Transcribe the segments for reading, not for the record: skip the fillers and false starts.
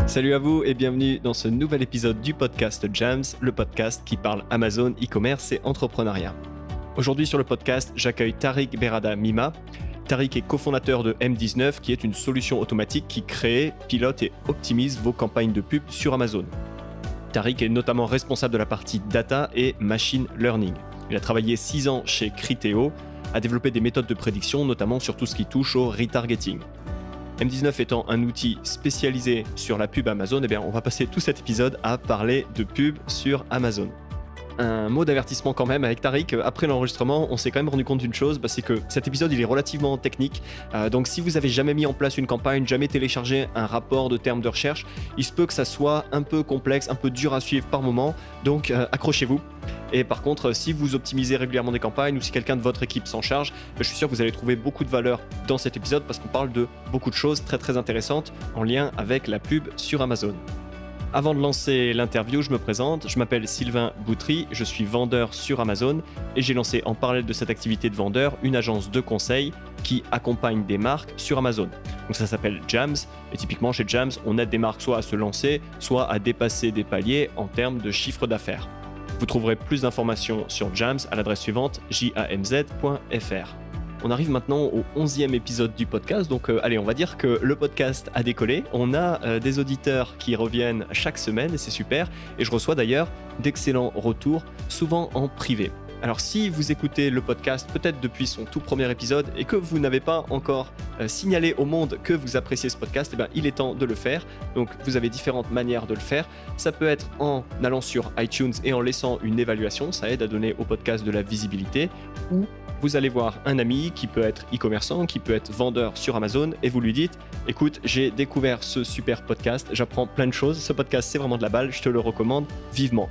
Salut à vous et bienvenue dans ce nouvel épisode du podcast Jams, le podcast qui parle Amazon, e-commerce et entrepreneuriat. Aujourd'hui sur le podcast, j'accueille Tariq Berada Mima. Tariq est cofondateur de M19, qui est une solution automatique qui crée, pilote et optimise vos campagnes de pub sur Amazon. Tariq est notamment responsable de la partie data et machine learning. Il a travaillé 6 ans chez Criteo, a développé des méthodes de prédiction, notamment sur tout ce qui touche au retargeting. M19 étant un outil spécialisé sur la pub Amazon, on va passer tout cet épisode à parler de pub sur Amazon. Un mot d'avertissement quand même avec Tariq, après l'enregistrement, on s'est quand même rendu compte d'une chose, c'est que cet épisode il est relativement technique, donc si vous avez jamais mis en place une campagne, jamais téléchargé un rapport de termes de recherche, il se peut que ça soit un peu complexe, un peu dur à suivre par moment, donc accrochez-vous. Et par contre, si vous optimisez régulièrement des campagnes ou si quelqu'un de votre équipe s'en charge, je suis sûr que vous allez trouver beaucoup de valeur dans cet épisode parce qu'on parle de beaucoup de choses très très intéressantes en lien avec la pub sur Amazon. Avant de lancer l'interview, je me présente, je m'appelle Sylvain Boutry, je suis vendeur sur Amazon et j'ai lancé en parallèle de cette activité de vendeur une agence de conseil qui accompagne des marques sur Amazon. Donc ça s'appelle Jams et typiquement chez Jams, on aide des marques soit à se lancer, soit à dépasser des paliers en termes de chiffre d'affaires. Vous trouverez plus d'informations sur Jams à l'adresse suivante jamz.fr. On arrive maintenant au 11e épisode du podcast, donc allez, on va dire que le podcast a décollé. On a des auditeurs qui reviennent chaque semaine et c'est super. Et je reçois d'ailleurs d'excellents retours, souvent en privé. Alors si vous écoutez le podcast peut-être depuis son tout premier épisode et que vous n'avez pas encore signalé au monde que vous appréciez ce podcast, il est temps de le faire. Donc vous avez différentes manières de le faire. Ça peut être en allant sur iTunes et en laissant une évaluation, ça aide à donner au podcast de la visibilité, ou vous allez voir un ami qui peut être e-commerçant, qui peut être vendeur sur Amazon et vous lui dites « Écoute, j'ai découvert ce super podcast, j'apprends plein de choses, ce podcast c'est vraiment de la balle, je te le recommande vivement ».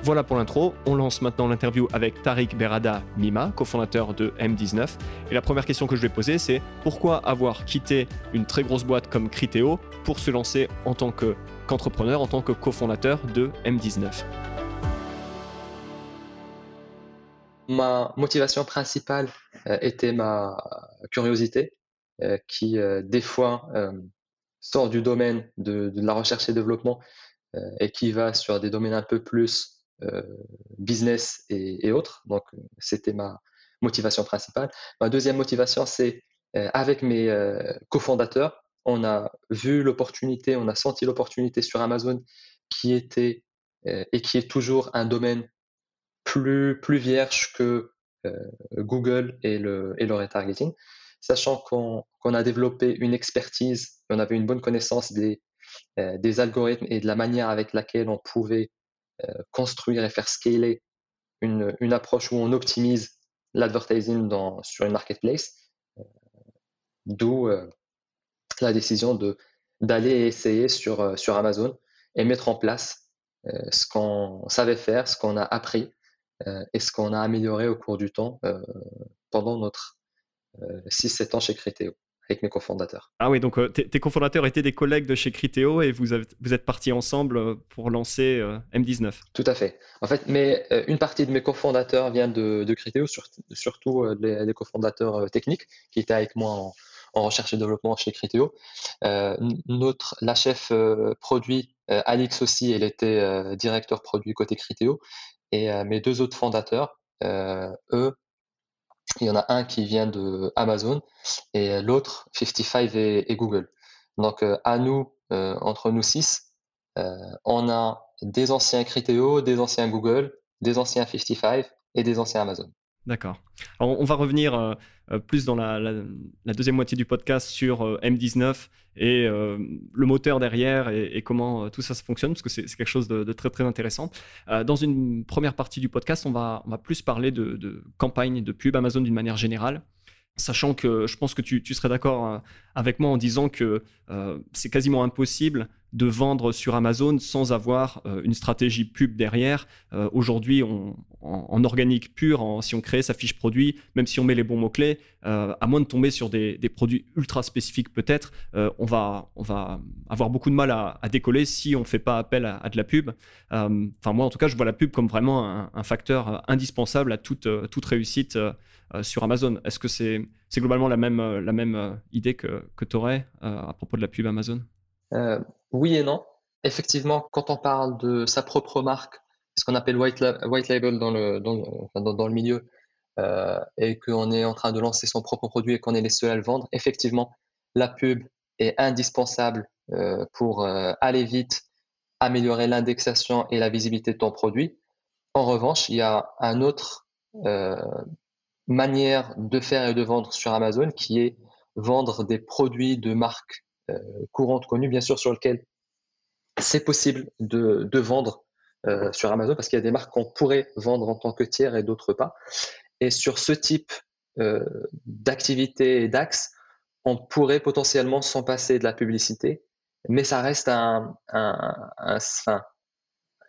Voilà pour l'intro, on lance maintenant l'interview avec Tariq Berada Mima, cofondateur de M19. Et la première question que je vais poser, c'est pourquoi avoir quitté une très grosse boîte comme Criteo pour se lancer en tant qu'entrepreneur, en tant que cofondateur de M19 ? Ma motivation principale était ma curiosité qui, des fois, sort du domaine de la recherche et développement et qui va sur des domaines un peu plus business et autres. Donc, c'était ma motivation principale. Ma deuxième motivation, c'est avec mes cofondateurs, on a vu l'opportunité, on a senti l'opportunité sur Amazon qui était et qui est toujours un domaine plus vierge que Google et le retargeting, sachant qu'on a développé une expertise, on avait une bonne connaissance des algorithmes et de la manière avec laquelle on pouvait construire et faire scaler une approche où on optimise l'advertising sur une marketplace, d'où la décision d'aller essayer sur Amazon et mettre en place ce qu'on savait faire, ce qu'on a appris et ce qu'on a amélioré au cours du temps pendant notre 6-7 ans chez Criteo avec mes cofondateurs. Ah oui, donc tes cofondateurs étaient des collègues de chez Criteo et vous êtes partis ensemble pour lancer M19. Tout à fait. En fait, une partie de mes cofondateurs vient de Criteo, surtout les cofondateurs techniques qui étaient avec moi en recherche et développement chez Criteo. La chef produit, Alix aussi, elle était directeur produit côté Criteo. Et mes 2 autres fondateurs, eux, il y en a un qui vient de Amazon et l'autre 55 et Google. Donc à nous, entre nous 6, on a des anciens Criteo, des anciens Google, des anciens 55 et des anciens Amazon. D'accord. Alors, on va revenir plus dans la deuxième moitié du podcast sur M19 et le moteur derrière et comment tout ça se fonctionne, parce que c'est quelque chose de très, très intéressant. Dans une première partie du podcast, on va plus parler de campagne de pub Amazon d'une manière générale, sachant que je pense que tu serais d'accord avec moi en disant que c'est quasiment impossible de vendre sur Amazon sans avoir une stratégie pub derrière. Aujourd'hui, en organique pur, si on crée sa fiche produit, même si on met les bons mots-clés, à moins de tomber sur des produits ultra spécifiques peut-être, on va avoir beaucoup de mal à décoller si on ne fait pas appel à de la pub. Enfin, moi, en tout cas, je vois la pub comme vraiment un facteur indispensable à toute réussite sur Amazon. Est-ce que c'est globalement la même idée que tu aurais à propos de la pub Amazon ? Euh, oui et non. Effectivement, quand on parle de sa propre marque, ce qu'on appelle white label dans le milieu, et qu'on est en train de lancer son propre produit et qu'on est les seuls à le vendre, effectivement, la pub est indispensable pour aller vite, améliorer l'indexation et la visibilité de ton produit. En revanche, il y a un autre euh, manière de faire et de vendre sur Amazon qui est vendre des produits de marques courantes connues, bien sûr, sur lesquelles c'est possible de vendre sur Amazon parce qu'il y a des marques qu'on pourrait vendre en tant que tiers et d'autres pas. Et sur ce type d'activité et d'axe, on pourrait potentiellement s'en passer de la publicité, mais ça reste enfin,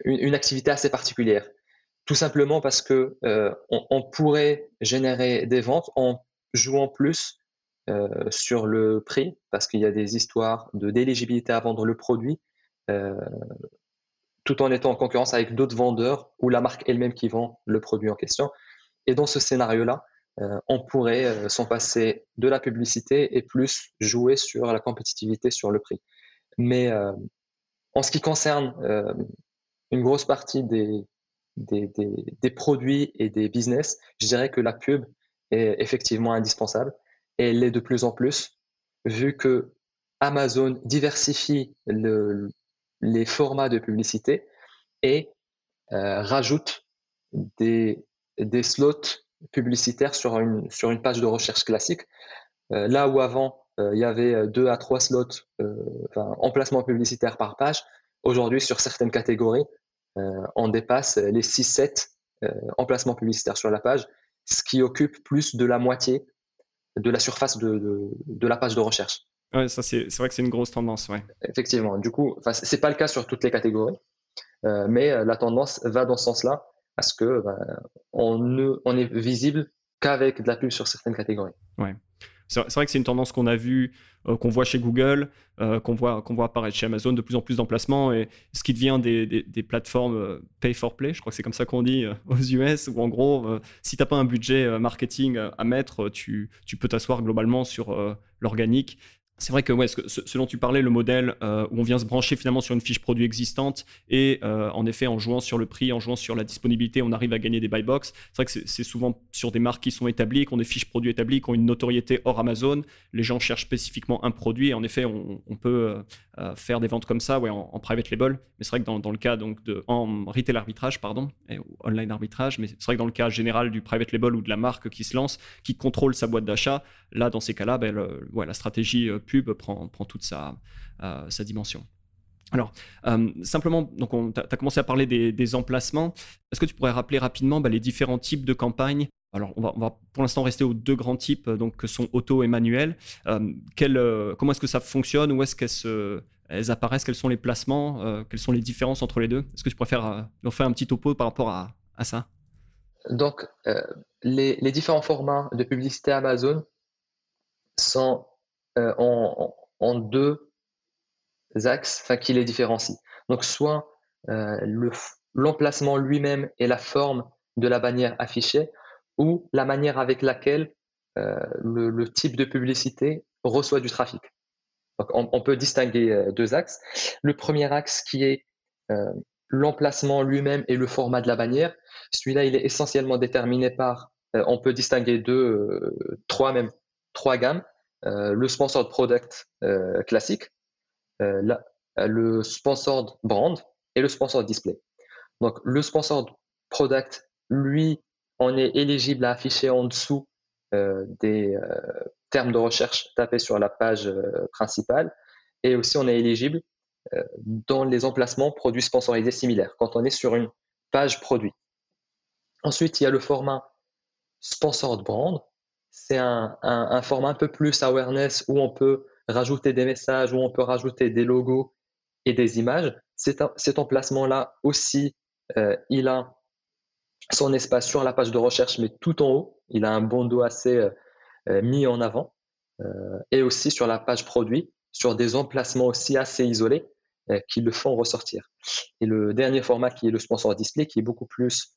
une activité assez particulière. Tout simplement parce que on pourrait générer des ventes en jouant plus sur le prix, parce qu'il y a des histoires d'éligibilité à vendre le produit, euh, tout en étant en concurrence avec d'autres vendeurs ou la marque elle-même qui vend le produit en question. Et dans ce scénario-là, on pourrait s'en passer de la publicité et plus jouer sur la compétitivité sur le prix. Mais en ce qui concerne une grosse partie des produits et des business, je dirais que la pub est effectivement indispensable et elle l'est de plus en plus, vu que Amazon diversifie les formats de publicité et rajoute des, des slots publicitaires sur une page de recherche classique. Là où avant, il y avait 2 à 3 slots, enfin, emplacements publicitaires par page, aujourd'hui, sur certaines catégories, on dépasse les 6-7 emplacements publicitaires sur la page, ce qui occupe plus de la moitié de la surface de la page de recherche. Ouais, ça c'est vrai que c'est une grosse tendance, ouais. Effectivement. Du coup, enfin, c'est pas le cas sur toutes les catégories, mais la tendance va dans ce sens-là, à ce que on est visible qu'avec de la pub sur certaines catégories. Ouais. C'est vrai que c'est une tendance qu'on a vue, qu'on voit chez Google, qu'on voit apparaître chez Amazon, de plus en plus d'emplacements, et ce qui devient des plateformes pay for play, je crois que c'est comme ça qu'on dit aux US, où en gros, si tu n'as pas un budget marketing à mettre, tu peux t'asseoir globalement sur l'organique. C'est vrai que ouais, ce dont tu parlais, le modèle où on vient se brancher finalement sur une fiche produit existante et en effet en jouant sur le prix, en jouant sur la disponibilité, on arrive à gagner des buy box. C'est vrai que c'est souvent sur des marques qui sont établies, qui ont des fiches produits établies, qui ont une notoriété hors Amazon. Les gens cherchent spécifiquement un produit et en effet on peut faire des ventes comme ça, ouais, en private label. Mais c'est vrai que dans le cas donc en retail arbitrage, pardon, ou online arbitrage, mais c'est vrai que dans le cas général du private label ou de la marque qui se lance, qui contrôle sa boîte d'achat, là dans ces cas-là, ben, ouais, la stratégie pub prend toute sa dimension. Alors, simplement, donc tu as commencé à parler des emplacements. Est-ce que tu pourrais rappeler rapidement les différents types de campagnes? Alors, on va pour l'instant rester aux 2 grands types, donc, que sont auto et manuel. Comment est-ce que ça fonctionne? Où est-ce qu'elles apparaissent? Quels sont les placements? Quelles sont les différences entre les deux? Est-ce que tu préfères nous faire un petit topo par rapport à ça? Donc, les différents formats de publicité Amazon sont en 2 axes, enfin, qui les différencient. Donc, soit l'emplacement lui-même et la forme de la bannière affichée, ou la manière avec laquelle le type de publicité reçoit du trafic. Donc, on peut distinguer 2 axes. Le premier axe qui est euh, l'emplacement lui-même et le format de la bannière. Celui-là, il est essentiellement déterminé par, on peut distinguer même 3 gammes. Le sponsored product classique, le sponsored brand et le sponsored display. Donc, le sponsored product, lui, on est éligible à afficher en dessous des termes de recherche tapés sur la page principale. Et aussi, on est éligible dans les emplacements produits sponsorisés similaires, quand on est sur une page produit. Ensuite, il y a le format sponsored brand. C'est un format un peu plus awareness où on peut rajouter des messages, où on peut rajouter des logos et des images. Cet emplacement-là aussi, il a son espace sur la page de recherche, mais tout en haut. Il a un bandeau assez mis en avant. Et aussi sur la page produit, sur des emplacements aussi assez isolés qui le font ressortir. Et le dernier format qui est le sponsor display, qui est beaucoup plus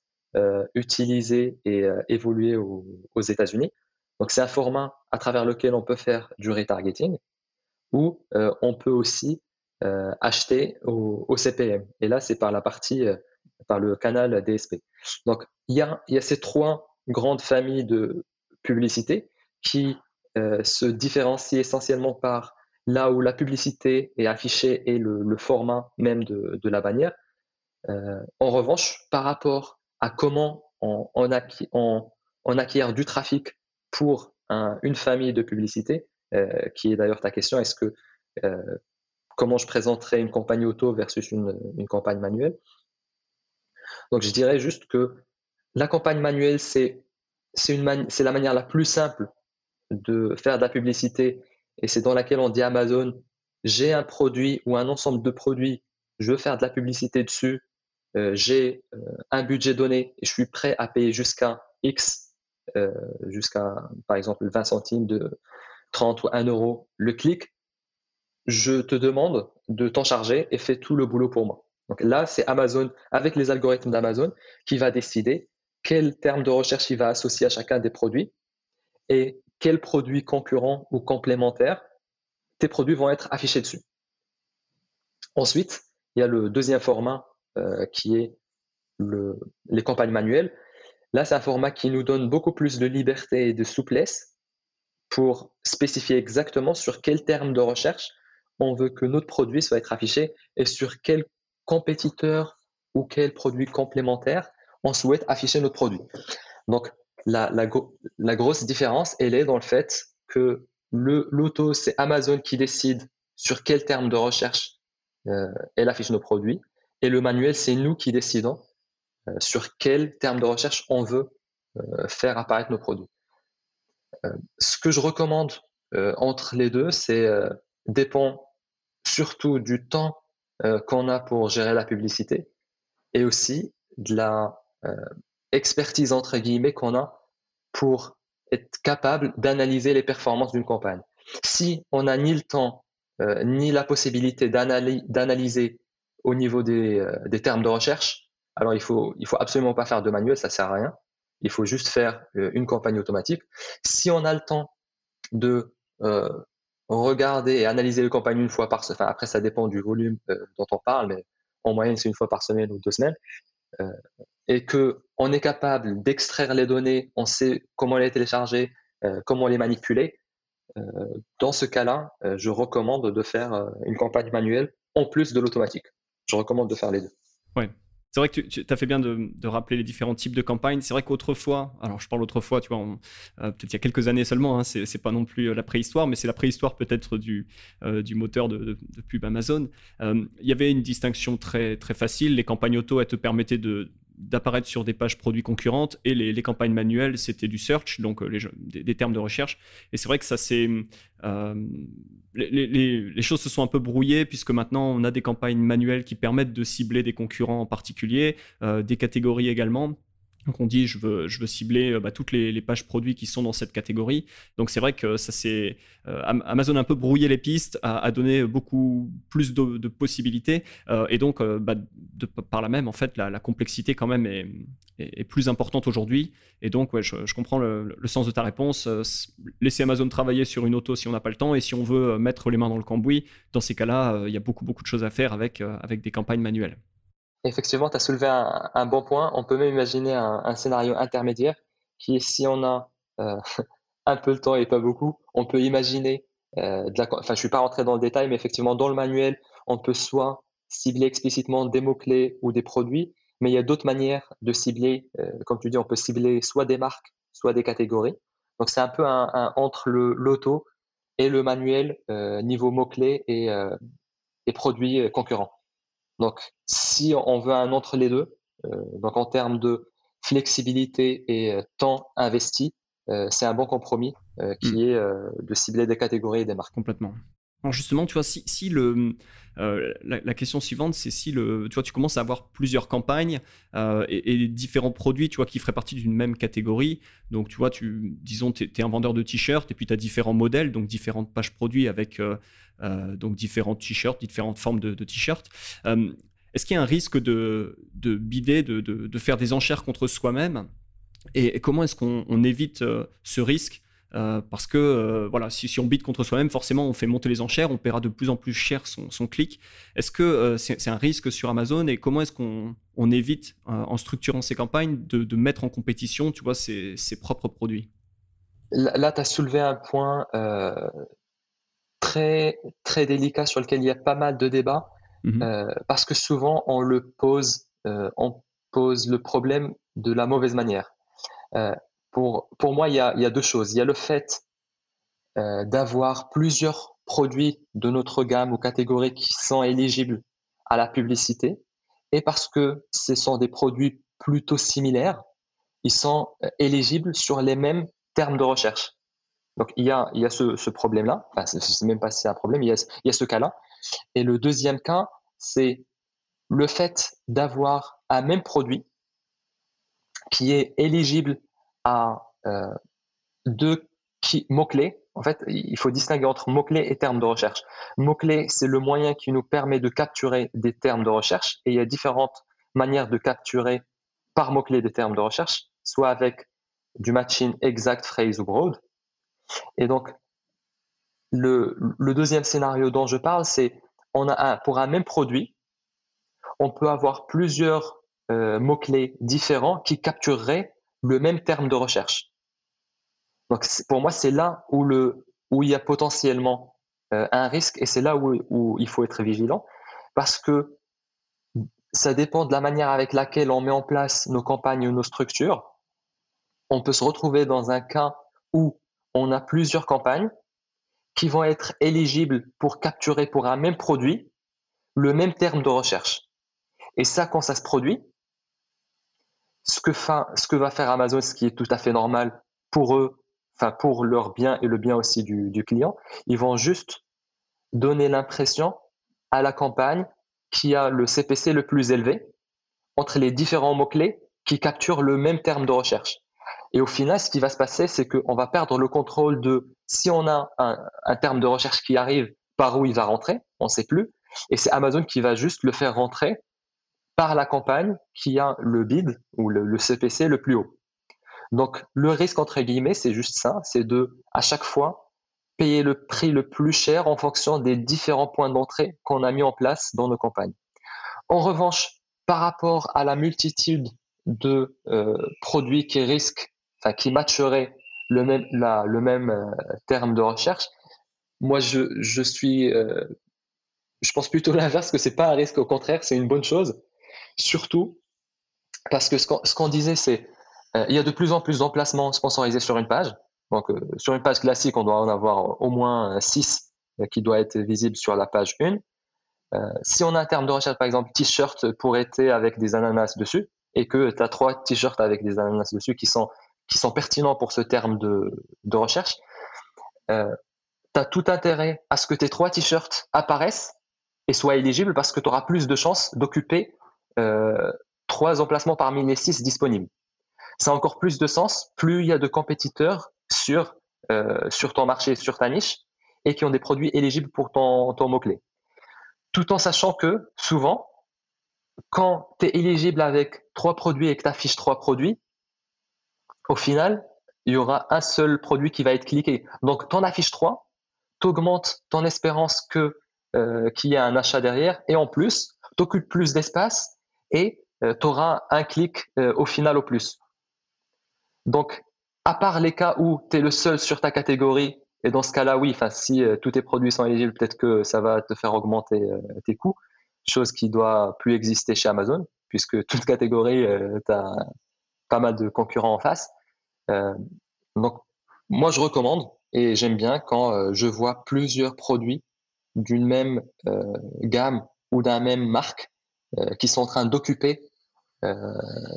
utilisé et évolué aux États-Unis. Donc c'est un format à travers lequel on peut faire du retargeting, où on peut aussi acheter au CPM. Et là, c'est par par le canal DSP. Donc, il y a ces trois grandes familles de publicité qui se différencient essentiellement par là où la publicité est affichée et le format même de la bannière. En revanche, par rapport à comment on acquiert du trafic pour une famille de publicité, qui est d'ailleurs ta question, euh, comment je présenterais une campagne auto versus une campagne manuelle? Donc, je dirais juste que la campagne manuelle, c'est la manière la plus simple de faire de la publicité et c'est dans laquelle on dit à Amazon, j'ai un produit ou un ensemble de produits, je veux faire de la publicité dessus, j'ai un budget donné et je suis prêt à payer jusqu'à X, jusqu'à par exemple 20 centimes, de 30 ou 1 euro le clic. Je te demande de t'en charger et fais tout le boulot pour moi. Donc là, c'est Amazon, avec les algorithmes d'Amazon, qui va décider quel terme de recherche il va associer à chacun des produits et quels produits concurrents ou complémentaires tes produits vont être affichés dessus. Ensuite, il y a le deuxième format qui est les campagnes manuelles. Là, c'est un format qui nous donne beaucoup plus de liberté et de souplesse pour spécifier exactement sur quel terme de recherche on veut que notre produit soit être affiché et sur quel compétiteur ou quel produit complémentaire on souhaite afficher notre produit. Donc, la grosse différence, elle est dans le fait que l'auto, c'est Amazon qui décide sur quel terme de recherche elle affiche nos produits, et le manuel, c'est nous qui décidons sur quel terme de recherche on veut faire apparaître nos produits. Ce que je recommande entre les deux, c'est dépend surtout du temps qu'on a pour gérer la publicité et aussi de la expertise entre guillemets qu'on a pour être capable d'analyser les performances d'une campagne. Si on n'a ni le temps ni la possibilité d'analyser au niveau des termes de recherche, alors il faut absolument pas faire de manuel, ça sert à rien. Il faut juste faire une campagne automatique. Si on a le temps de regarder et analyser les campagnes une fois par semaine, enfin, après ça dépend du volume dont on parle, mais en moyenne c'est une fois par semaine ou 2 semaines, et qu'on est capable d'extraire les données, on sait comment les télécharger, comment les manipuler, dans ce cas-là, je recommande de faire une campagne manuelle en plus de l'automatique. Je recommande de faire les deux. Ouais. C'est vrai que tu as fait bien de rappeler les différents types de campagnes. C'est vrai qu'autrefois, alors je parle autrefois, tu vois, peut-être il y a quelques années seulement, hein, c'est pas non plus la préhistoire, mais c'est la préhistoire peut-être du moteur de pub Amazon. Il y avait une distinction très, très facile. Les campagnes auto, elles te permettaient d'apparaître sur des pages produits concurrentes, et les campagnes manuelles, c'était du search, donc des termes de recherche. Et c'est vrai que ça c'est les choses se sont un peu brouillées, puisque maintenant on a des campagnes manuelles qui permettent de cibler des concurrents en particulier, des catégories également. Donc on dit je veux cibler toutes les pages produits qui sont dans cette catégorie. Donc c'est vrai que ça c'est Amazon a un peu brouillé les pistes, a donné beaucoup plus de possibilités, et donc par là même en fait la complexité quand même est plus importante aujourd'hui. Et donc ouais, je comprends le sens de ta réponse. Laisser Amazon travailler sur une auto si on n'a pas le temps, et si on veut mettre les mains dans le cambouis, dans ces cas-là, il y a beaucoup de choses à faire avec des campagnes manuelles. Effectivement, tu as soulevé un bon point. On peut même imaginer un scénario intermédiaire qui est, si on a un peu le temps et pas beaucoup, on peut imaginer, enfin je suis pas rentré dans le détail, mais effectivement dans le manuel, on peut soit cibler explicitement des mots-clés ou des produits, mais il y a d'autres manières de cibler. Comme tu dis, on peut cibler soit des marques, soit des catégories. Donc c'est un peu entre l'auto et le manuel niveau mots-clés et produits concurrents. Donc, si on veut un entre les deux, donc en termes de flexibilité et temps investi, c'est un bon compromis qui est de cibler des catégories et des marques. Complètement. Alors justement, tu vois, si la question suivante, c'est si tu vois, tu commences à avoir plusieurs campagnes et différents produits, tu vois, qui feraient partie d'une même catégorie. Donc, tu vois, disons, tu es un vendeur de t-shirts, et puis tu as différents modèles, donc différentes pages produits avec donc différents t-shirts, différentes formes de t-shirts. Est-ce qu'il y a un risque de bider, de faire des enchères contre soi-même, et comment est-ce qu'on évite ce risque parce que voilà, si on bide contre soi-même, forcément, on fait monter les enchères, on paiera de plus en plus cher son clic. Est-ce que c'est un risque sur Amazon et comment est-ce qu'on évite, en structurant ces campagnes, de mettre en compétition, tu vois, ses propres produits? Là, tu as soulevé un point très, très délicat sur lequel il y a pas mal de débats, Mhm. parce que souvent on pose le problème de la mauvaise manière. Euh, pour moi, il y a deux choses. Il y a le fait d'avoir plusieurs produits de notre gamme ou catégorie qui sont éligibles à la publicité, et parce que ce sont des produits plutôt similaires, ils sont éligibles sur les mêmes termes de recherche. Donc il y a ce problème-là, enfin, c'est même pas si c'est un problème, il y a ce cas-là. Et le deuxième cas, c'est le fait d'avoir un même produit qui est éligible à deux mots-clés. En fait, il faut distinguer entre mots-clés et termes de recherche. Mots-clés, c'est le moyen qui nous permet de capturer des termes de recherche, et il y a différentes manières de capturer par mots-clés des termes de recherche, soit avec du matching exact, phrase ou broad. Et donc, le deuxième scénario dont je parle, c'est pour un même produit, on peut avoir plusieurs mots-clés différents qui captureraient le même terme de recherche. Donc pour moi, c'est là où il y a potentiellement un risque, et c'est là où il faut être vigilant, parce que ça dépend de la manière avec laquelle on met en place nos campagnes ou nos structures. On peut se retrouver dans un cas où on a plusieurs campagnes qui vont être éligibles pour capturer pour un même produit le même terme de recherche. Et ça, quand ça se produit, ce que va faire Amazon, ce qui est tout à fait normal pour eux, enfin pour leur bien et le bien aussi du client, ils vont juste donner l'impression à la campagne qui a le CPC le plus élevé entre les différents mots-clés qui capturent le même terme de recherche. Et au final, ce qui va se passer, c'est qu'on va perdre le contrôle de si on a un terme de recherche qui arrive, par où il va rentrer, on ne sait plus. Et c'est Amazon qui va juste le faire rentrer par la campagne qui a le bid ou le CPC le plus haut. Donc, le risque, entre guillemets, c'est juste ça, c'est de, à chaque fois, payer le prix le plus cher en fonction des différents points d'entrée qu'on a mis en place dans nos campagnes. En revanche, par rapport à la multitude de produits qui matcheraient le même terme de recherche, moi, je pense plutôt l'inverse, que c'est pas un risque, au contraire, c'est une bonne chose. Surtout parce que ce qu'on disait, c'est il y a de plus en plus d'emplacements sponsorisés sur une page. Donc, sur une page classique, on doit en avoir au moins 6 qui doivent être visibles sur la page 1. Si on a un terme de recherche, par exemple, t-shirt pour été avec des ananas dessus, et que tu as 3 t-shirts avec des ananas dessus qui sont pertinents pour ce terme de recherche, tu as tout intérêt à ce que tes 3 t-shirts apparaissent et soient éligibles, parce que tu auras plus de chances d'occuper euh, 3 emplacements parmi les 6 disponibles. Ça a encore plus de sens plus il y a de compétiteurs sur ton marché, sur ta niche, et qui ont des produits éligibles pour ton mot-clé. Tout en sachant que souvent, quand tu es éligible avec 3 produits et que tu affiches 3 produits, au final, il y aura un seul produit qui va être cliqué. Donc, tu en affiches 3, tu augmentes ton espérance qu'il y ait un achat derrière, et en plus, tu occupes plus d'espace, et tu auras un clic au final au plus. Donc, à part les cas où tu es le seul sur ta catégorie, et dans ce cas-là, oui, si tous tes produits sont éligibles, peut-être que ça va te faire augmenter tes coûts, chose qui doit plus exister chez Amazon, puisque toute catégorie, tu as pas mal de concurrents en face. Euh, donc, moi, je recommande et j'aime bien quand je vois plusieurs produits d'une même gamme ou d'un même marque qui sont en train d'occuper euh,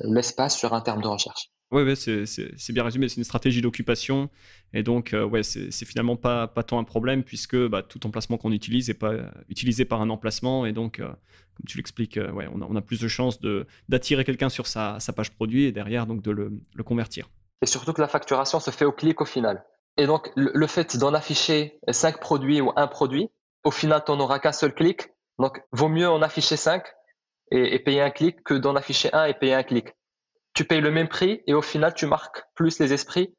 l'espace sur un terme de recherche. Ouais, ouais, c'est bien résumé. C'est une stratégie d'occupation. Et donc, ouais, c'est finalement pas tant un problème, puisque bah, tout emplacement qu'on utilise n'est pas utilisé par un emplacement. Et donc, comme tu l'expliques, ouais, on a plus de chances d'attirer quelqu'un sur sa page produit et derrière, donc, de le convertir. Et surtout que la facturation se fait au clic au final. Et donc, le fait d'en afficher 5 produits ou un produit, au final, tu n'en auras qu'un seul clic. Donc, vaut mieux en afficher 5 et payer un clic que d'en afficher un et payer un clic. Tu payes le même prix et au final, tu marques plus les esprits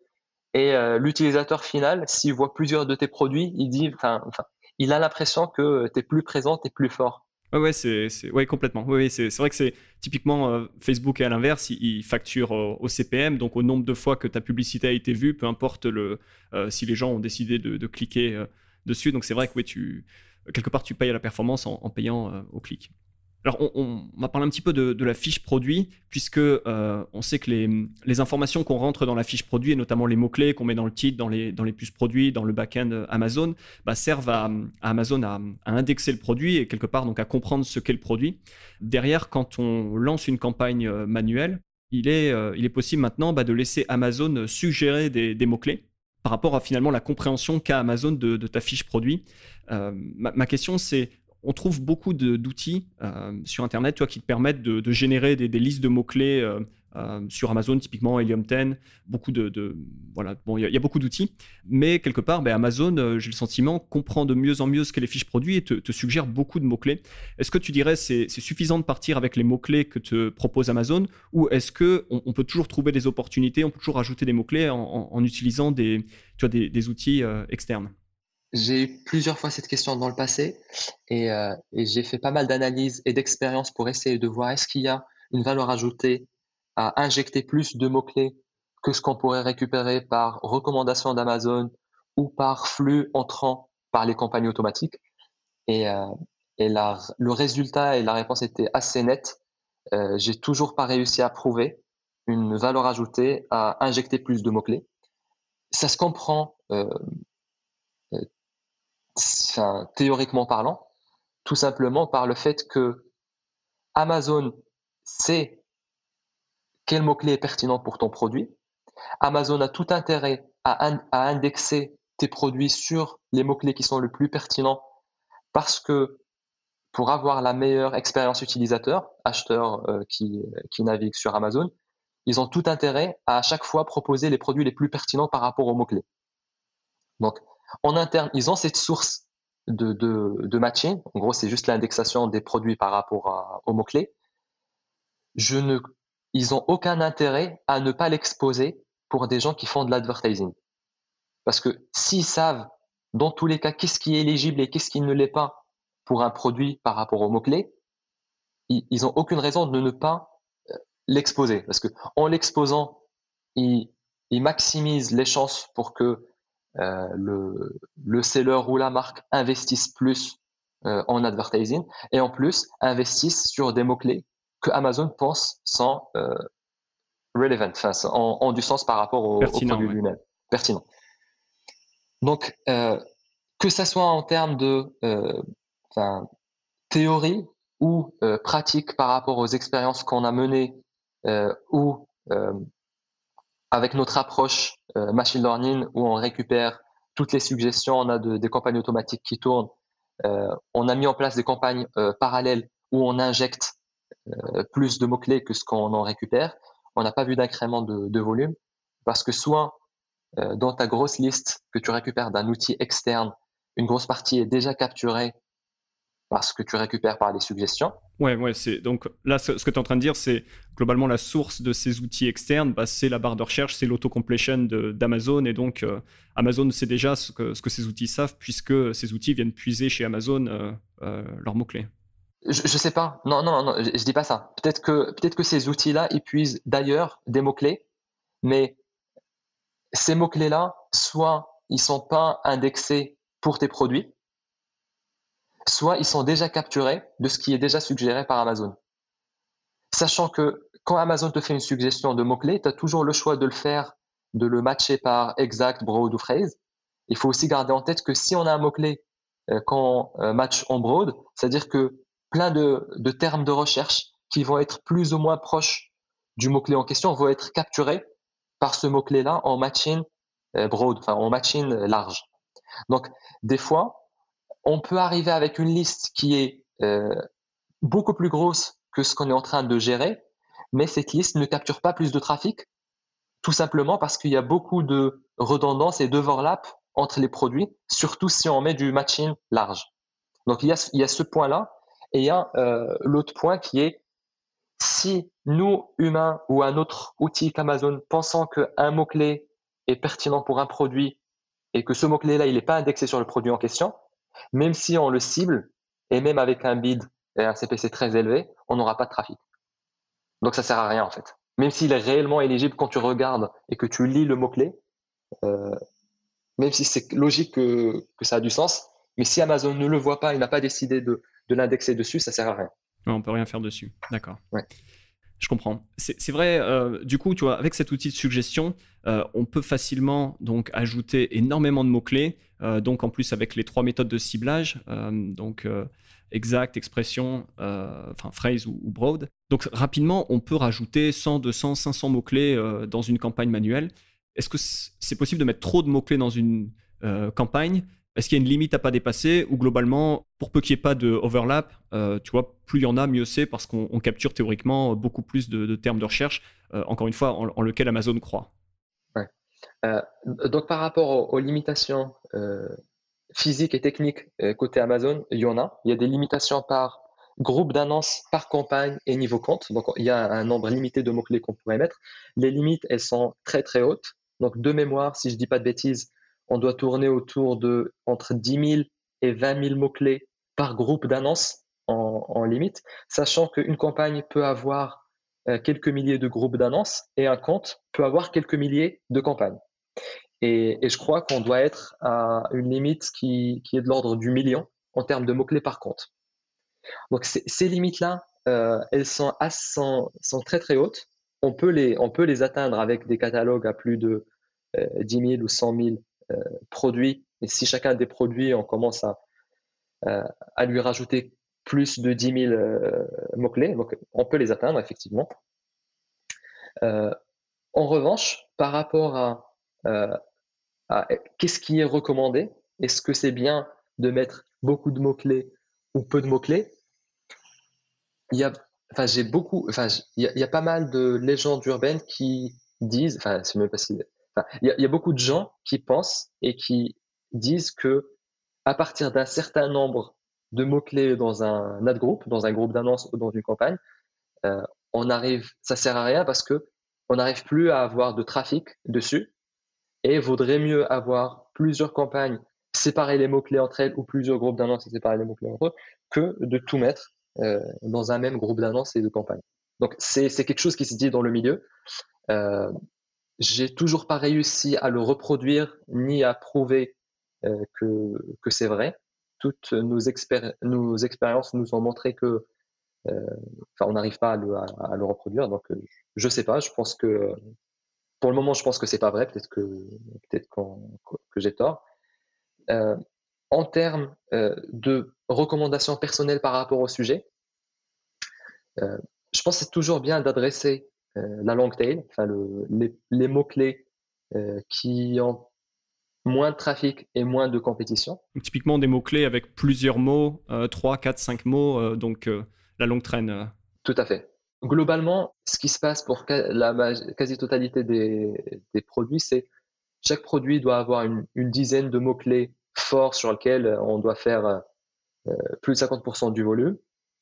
Et l'utilisateur final, s'il voit plusieurs de tes produits, il a l'impression que tu es plus présent, tu es plus fort. Ouais, ouais, complètement. Ouais, c'est vrai que c'est typiquement Facebook est à l'inverse, il facture au CPM, donc au nombre de fois que ta publicité a été vue, peu importe si les gens ont décidé de cliquer dessus. Donc c'est vrai que oui, quelque part tu payes à la performance en payant au clic. Alors, on va parler un petit peu de la fiche produit, puisque on sait que les informations qu'on rentre dans la fiche produit, et notamment les mots-clés qu'on met dans le titre, dans les puces produits, dans le back-end Amazon, servent à Amazon à indexer le produit et quelque part donc à comprendre ce qu'est le produit. Derrière, quand on lance une campagne manuelle, il est possible maintenant de laisser Amazon suggérer des mots-clés par rapport à finalement la compréhension qu'a Amazon de ta fiche produit. Ma question, c'est on trouve beaucoup d'outils sur Internet qui te permettent de générer des listes de mots-clés sur Amazon, typiquement Helium 10. Voilà, bon, il y a beaucoup d'outils. Mais quelque part, Amazon, j'ai le sentiment, comprend de mieux en mieux ce qu'est les fiches produits et te suggère beaucoup de mots-clés. Est-ce que tu dirais que c'est suffisant de partir avec les mots-clés que te propose Amazon, ou est-ce qu'on peut toujours trouver des opportunités, on peut toujours ajouter des mots-clés en utilisant des outils externes? J'ai eu plusieurs fois cette question dans le passé et j'ai fait pas mal d'analyses et d'expériences pour essayer de voir est-ce qu'il y a une valeur ajoutée à injecter plus de mots-clés que ce qu'on pourrait récupérer par recommandation d'Amazon ou par flux entrant par les campagnes automatiques. Et, euh, le résultat et la réponse étaient assez nettes. J'ai toujours pas réussi à prouver une valeur ajoutée à injecter plus de mots-clés. Ça se comprend théoriquement parlant, tout simplement par le fait que Amazon sait quel mot-clé est pertinent pour ton produit. Amazon a tout intérêt à indexer tes produits sur les mots-clés qui sont le plus pertinents parce que pour avoir la meilleure expérience utilisateur, acheteur qui navigue sur Amazon, ils ont tout intérêt à chaque fois proposer les produits les plus pertinents par rapport aux mots-clés. Donc, en interne, ils ont cette source de matching. En gros, c'est juste l'indexation des produits par rapport aux mots-clés. Ils n'ont aucun intérêt à ne pas l'exposer pour des gens qui font de l'advertising. Parce que s'ils savent, dans tous les cas, qu'est-ce qui est éligible et qu'est-ce qui ne l'est pas pour un produit par rapport aux mots-clés, ils n'ont aucune raison de ne pas l'exposer. Parce que en l'exposant, ils maximisent les chances pour que le seller ou la marque investisse plus en advertising et en plus investissent sur des mots-clés que Amazon pense sont relevant, ont du sens par rapport au produit lui-même, pertinent. Donc, que ça soit en termes de théorie ou pratique par rapport aux expériences qu'on a menées ou avec notre approche machine learning où on récupère toutes les suggestions, on a des campagnes automatiques qui tournent, on a mis en place des campagnes parallèles où on injecte plus de mots-clés que ce qu'on en récupère. On n'a pas vu d'incrément de volume parce que soit dans ta grosse liste que tu récupères d'un outil externe, une grosse partie est déjà capturée parce que tu récupères par les suggestions. Ouais, donc là, ce que tu es en train de dire, c'est globalement la source de ces outils externes, c'est la barre de recherche, c'est l'auto-completion d'Amazon, et donc Amazon sait déjà ce que ces outils savent, puisque ces outils viennent puiser chez Amazon leurs mots-clés. Je sais pas, non, je dis pas ça. Peut-être que ces outils-là, ils puisent d'ailleurs des mots-clés, mais ces mots-clés-là, soit ils sont pas indexés pour tes produits, soit ils sont déjà capturés de ce qui est déjà suggéré par Amazon. Sachant que quand Amazon te fait une suggestion de mots-clés, tu as toujours le choix de le faire, de le matcher par exact, broad ou phrase. Il faut aussi garder en tête que si on a un mot-clé qu'on match en broad, c'est-à-dire que plein de termes de recherche qui vont être plus ou moins proches du mot-clé en question vont être capturés par ce mot-clé-là en matching broad, enfin en matching large. Donc, des fois, on peut arriver avec une liste qui est beaucoup plus grosse que ce qu'on est en train de gérer, mais cette liste ne capture pas plus de trafic, tout simplement parce qu'il y a beaucoup de redondance et d'overlap entre les produits, surtout si on met du matching large. Donc, il y a ce point-là, et il y a l'autre point qui est si nous, humains, ou un autre outil qu'Amazon, pensons qu'un mot-clé est pertinent pour un produit et que ce mot-clé-là, il n'est pas indexé sur le produit en question, même si on le cible, et même avec un bid et un CPC très élevé, on n'aura pas de trafic. Donc ça sert à rien en fait. Même s'il est réellement éligible quand tu regardes et que tu lis le mot-clé, euh, même si c'est logique que ça a du sens, mais si Amazon ne le voit pas, il n'a pas décidé de l'indexer dessus, ça sert à rien. Ouais, on peut rien faire dessus. D'accord. Ouais. Je comprends. C'est vrai, du coup, tu vois, avec cet outil de suggestion, on peut facilement donc ajouter énormément de mots-clés. Donc, en plus, avec les 3 méthodes de ciblage, exact, expression, phrase ou broad. Donc, rapidement, on peut rajouter 100, 200, 500 mots-clés dans une campagne manuelle. Est-ce que c'est possible de mettre trop de mots-clés dans une campagne? Est-ce qu'il y a une limite à pas dépasser ou globalement, pour peu qu'il n'y ait pas de overlap, tu vois, plus il y en a, mieux c'est parce qu'on capture théoriquement beaucoup plus de termes de recherche, encore une fois, en lequel Amazon croit. Ouais. Donc par rapport aux limitations physiques et techniques côté Amazon, il y en a. Il y a des limitations par groupe d'annonces, par campagne et niveau compte. Donc il y a un nombre limité de mots-clés qu'on pourrait mettre. Les limites, elles sont très très hautes. Donc de mémoire, si je ne dis pas de bêtises, on doit tourner autour de entre 10 000 et 20 000 mots-clés par groupe d'annonces en limite, sachant qu'une campagne peut avoir quelques milliers de groupes d'annonces et un compte peut avoir quelques milliers de campagnes. Et je crois qu'on doit être à une limite qui est de l'ordre du million en termes de mots-clés par compte. Donc ces limites-là, elles sont très très hautes. On peut les atteindre avec des catalogues à plus de 10 000 ou 100 000 produits. Et si chacun des produits, on commence à lui rajouter plus de 10 000 mots-clés, donc on peut les atteindre effectivement. En revanche, par rapport à qu'est-ce qui est recommandé, est-ce que c'est bien de mettre beaucoup de mots-clés ou peu de mots-clés? Il y a, il y a pas mal de légendes urbaines qui disent, c'est même pas si, il y a beaucoup de gens qui pensent et qui disent que à partir d'un certain nombre de mots-clés dans un ad group, dans un groupe d'annonces ou dans une campagne, ça sert à rien parce que on n'arrive plus à avoir de trafic dessus et il vaudrait mieux avoir plusieurs campagnes, séparer les mots-clés entre elles ou plusieurs groupes d'annonces et séparer les mots-clés entre eux que de tout mettre dans un même groupe d'annonces et de campagnes. Donc c'est quelque chose qui se dit dans le milieu. J'ai toujours pas réussi à le reproduire ni à prouver que c'est vrai. Toutes nos expériences nous ont montré que on n'arrive pas à le reproduire. Donc je sais pas, je pense que pour le moment, je pense que c'est pas vrai. Peut-être que j'ai tort. En termes de recommandations personnelles par rapport au sujet, je pense que c'est toujours bien d'adresser la long tail, les mots-clés qui ont moins de trafic et moins de compétition. Donc, typiquement des mots-clés avec plusieurs mots, 3, 4, 5 mots, donc la longue traîne. Tout à fait. Globalement, ce qui se passe pour la quasi-totalité des produits, c'est chaque produit doit avoir une dizaine de mots-clés forts sur lesquels on doit faire plus de 50% du volume.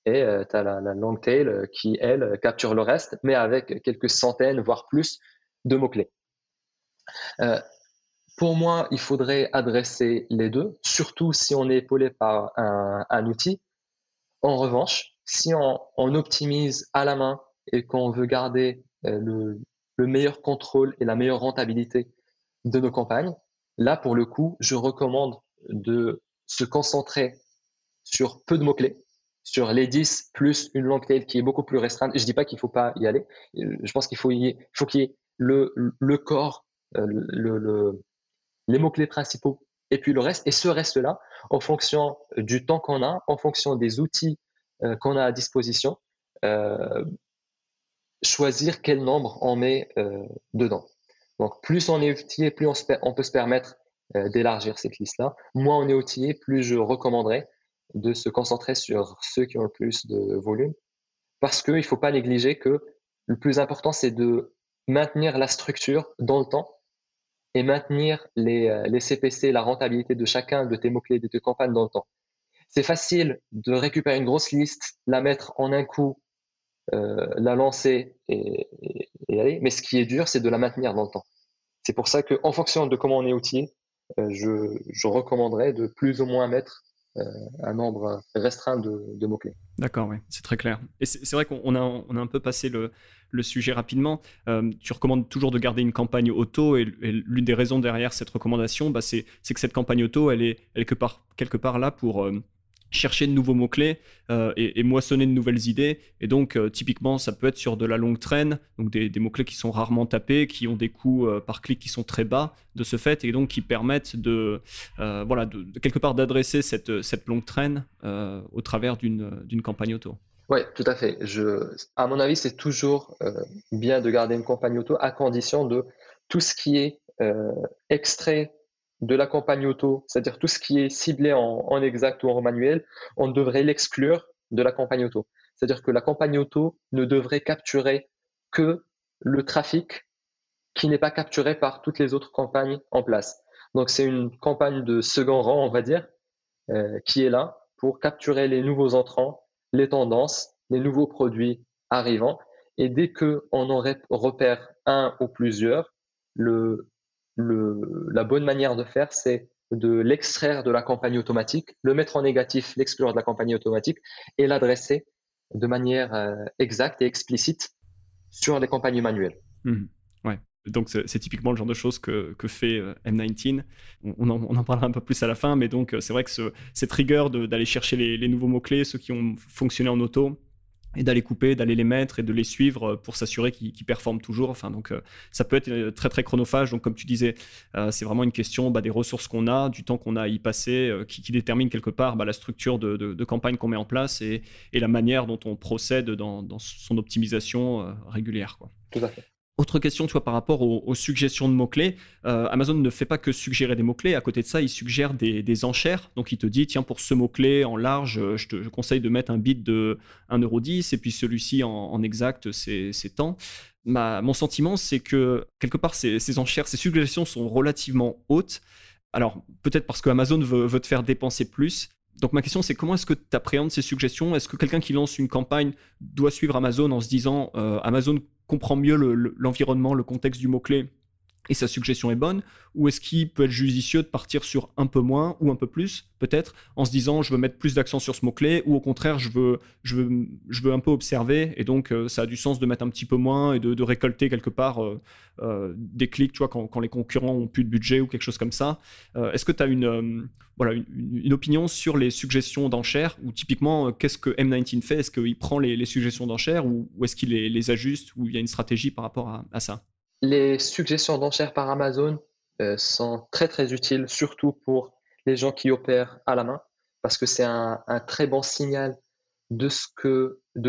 Et tu as la long tail qui, elle, capture le reste, mais avec quelques centaines, voire plus, de mots-clés. Pour moi, il faudrait adresser les deux, surtout si on est épaulé par un outil. En revanche, si on optimise à la main et qu'on veut garder le meilleur contrôle et la meilleure rentabilité de nos campagnes, là, pour le coup, je recommande de se concentrer sur peu de mots-clés, sur les 10 plus une long tail qui est beaucoup plus restreinte. Je ne dis pas qu'il ne faut pas y aller. Je pense qu'il faut qu'il y ait le corps, les mots-clés principaux et puis le reste. Et ce reste-là, en fonction du temps qu'on a, en fonction des outils qu'on a à disposition, choisir quel nombre on met dedans. Donc, plus on est outillé, plus on peut se permettre d'élargir cette liste-là. Moins on est outillé, plus je recommanderais de se concentrer sur ceux qui ont le plus de volume. Parce qu'il ne faut pas négliger que le plus important, c'est de maintenir la structure dans le temps et maintenir les CPC, la rentabilité de chacun de tes mots-clés, de tes campagnes dans le temps. C'est facile de récupérer une grosse liste, la mettre en un coup, la lancer et aller, mais ce qui est dur, c'est de la maintenir dans le temps. C'est pour ça qu'en fonction de comment on est outillé, je recommanderais de plus ou moins mettre un nombre restreint de mots-clés. D'accord, ouais, c'est très clair. Et c'est vrai qu'on a un peu passé le sujet rapidement. Tu recommandes toujours de garder une campagne auto et l'une des raisons derrière cette recommandation, bah, c'est que cette campagne auto, elle est quelque part là pour chercher de nouveaux mots-clés et moissonner de nouvelles idées. Et donc, typiquement, ça peut être sur de la longue traîne, donc des mots-clés qui sont rarement tapés, qui ont des coûts par clic qui sont très bas de ce fait, et donc qui permettent voilà, de quelque part d'adresser cette longue traîne au travers d'une campagne auto. Oui, tout à fait. À mon avis, c'est toujours bien de garder une campagne auto à condition de tout ce qui est extrait de la campagne auto, c'est-à-dire tout ce qui est ciblé en exact ou en manuel, on devrait l'exclure de la campagne auto. C'est-à-dire que la campagne auto ne devrait capturer que le trafic qui n'est pas capturé par toutes les autres campagnes en place. Donc c'est une campagne de second rang, on va dire, qui est là pour capturer les nouveaux entrants, les tendances, les nouveaux produits arrivants. Et dès qu'on en repère un ou plusieurs, la bonne manière de faire, c'est de l'extraire de la campagne automatique, le mettre en négatif, l'exclure de la campagne automatique et l'adresser de manière exacte et explicite sur les campagnes manuelles. Mmh. Ouais. Donc c'est typiquement le genre de choses que fait M19. On en parlera un peu plus à la fin, mais donc c'est vrai que cette rigueur d'aller chercher les nouveaux mots-clés, ceux qui ont fonctionné en auto, et d'aller couper, d'aller les mettre et de les suivre pour s'assurer qu'ils performent toujours. Enfin, donc, ça peut être très, très chronophage. Donc, comme tu disais, c'est vraiment une question des ressources qu'on a, du temps qu'on a à y passer, qui détermine quelque part la structure de campagne qu'on met en place et la manière dont on procède dans son optimisation régulière, quoi. Tout à fait. Autre question, tu vois, par rapport aux suggestions de mots-clés. Amazon ne fait pas que suggérer des mots-clés. À côté de ça, il suggère des enchères. Donc, il te dit, tiens, pour ce mot-clé en large, je te conseille de mettre un bid de 1,10 € et puis celui-ci en exact, c'est tant. Mon sentiment, c'est que quelque part, ces enchères, ces suggestions sont relativement hautes. Alors, peut-être parce que Amazon veut te faire dépenser plus. Donc ma question, c'est comment est-ce que tu appréhendes ces suggestions? Est-ce que quelqu'un qui lance une campagne doit suivre Amazon en se disant Amazon comprend mieux l'environnement, le contexte du mot-clé et sa suggestion est bonne? Ou est-ce qu'il peut être judicieux de partir sur un peu moins ou un peu plus, peut-être, en se disant je veux mettre plus d'accent sur ce mot-clé, ou au contraire je veux un peu observer, et donc ça a du sens de mettre un petit peu moins et de récolter quelque part des clics, tu vois, quand les concurrents ont plus de budget ou quelque chose comme ça. Est-ce que tu as voilà, une opinion sur les suggestions d'enchères, ou typiquement qu'est-ce que M19 fait? Est-ce qu'il prend les suggestions d'enchères, ou est-ce qu'il les ajuste, ou il y a une stratégie par rapport à ça? Les suggestions d'enchères par Amazon sont très très utiles, surtout pour les gens qui opèrent à la main, parce que c'est un très bon signal de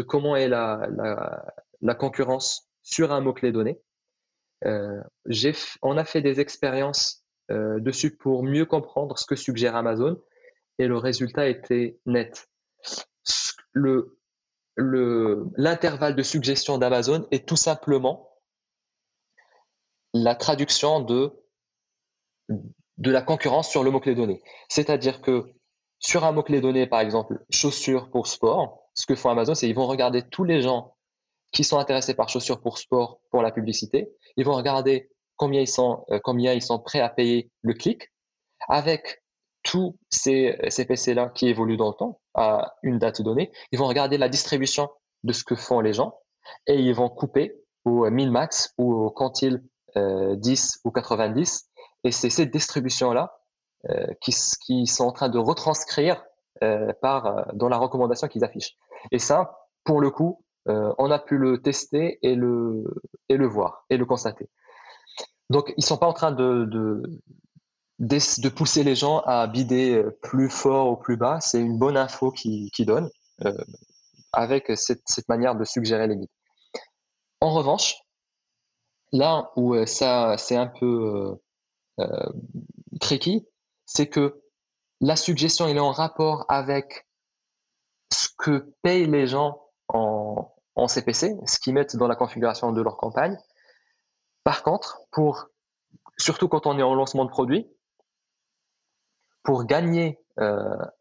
comment est la concurrence sur un mot-clé donné. On a fait des expériences dessus pour mieux comprendre ce que suggère Amazon, et le résultat était net. L'intervalle de suggestion d'Amazon est tout simplement la traduction de la concurrence sur le mot-clé donné. C'est-à-dire que sur un mot-clé donné, par exemple, chaussures pour sport, ce que font Amazon, c'est qu'ils vont regarder tous les gens qui sont intéressés par chaussures pour sport pour la publicité. Ils vont regarder combien ils sont prêts à payer le clic, avec tous ces CPC-là qui évoluent dans le temps à une date donnée. Ils vont regarder la distribution de ce que font les gens et ils vont couper au min-max ou au quantile 10 ou 90. Et c'est cette distribution-là qui sont en train de retranscrire dans la recommandation qu'ils affichent. Et ça, pour le coup, on a pu le tester et le voir et le constater. Donc, ils sont pas en train de pousser les gens à bider plus fort ou plus bas. C'est une bonne info qu'ils donnent avec cette manière de suggérer les bids. En revanche, là où ça c'est un peu tricky, c'est que la suggestion elle est en rapport avec ce que payent les gens en CPC, ce qu'ils mettent dans la configuration de leur campagne. Par contre, surtout quand on est en lancement de produit, pour gagner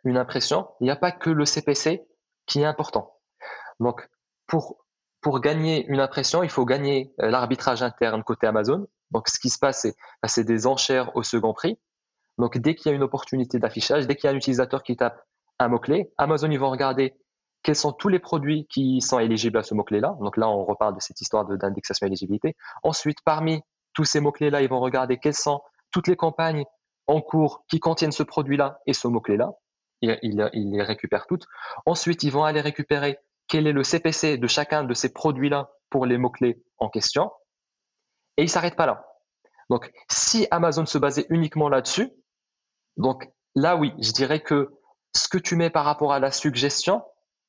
une impression, il n'y a pas que le CPC qui est important. Donc, pour gagner une impression, il faut gagner l'arbitrage interne côté Amazon. Donc, ce qui se passe, c'est des enchères au second prix. Donc, dès qu'il y a une opportunité d'affichage, dès qu'il y a un utilisateur qui tape un mot-clé, Amazon, ils vont regarder quels sont tous les produits qui sont éligibles à ce mot-clé-là. Donc là, on reparle de cette histoire d'indexation et éligibilité. Ensuite, parmi tous ces mots-clés-là, ils vont regarder quelles sont toutes les campagnes en cours qui contiennent ce produit-là et ce mot-clé-là. Ils les récupèrent toutes. Ensuite, ils vont aller récupérer quel est le CPC de chacun de ces produits-là pour les mots-clés en question. Et ils ne s'arrêtent pas là. Donc, si Amazon se basait uniquement là-dessus, donc là, oui, je dirais que ce que tu mets par rapport à la suggestion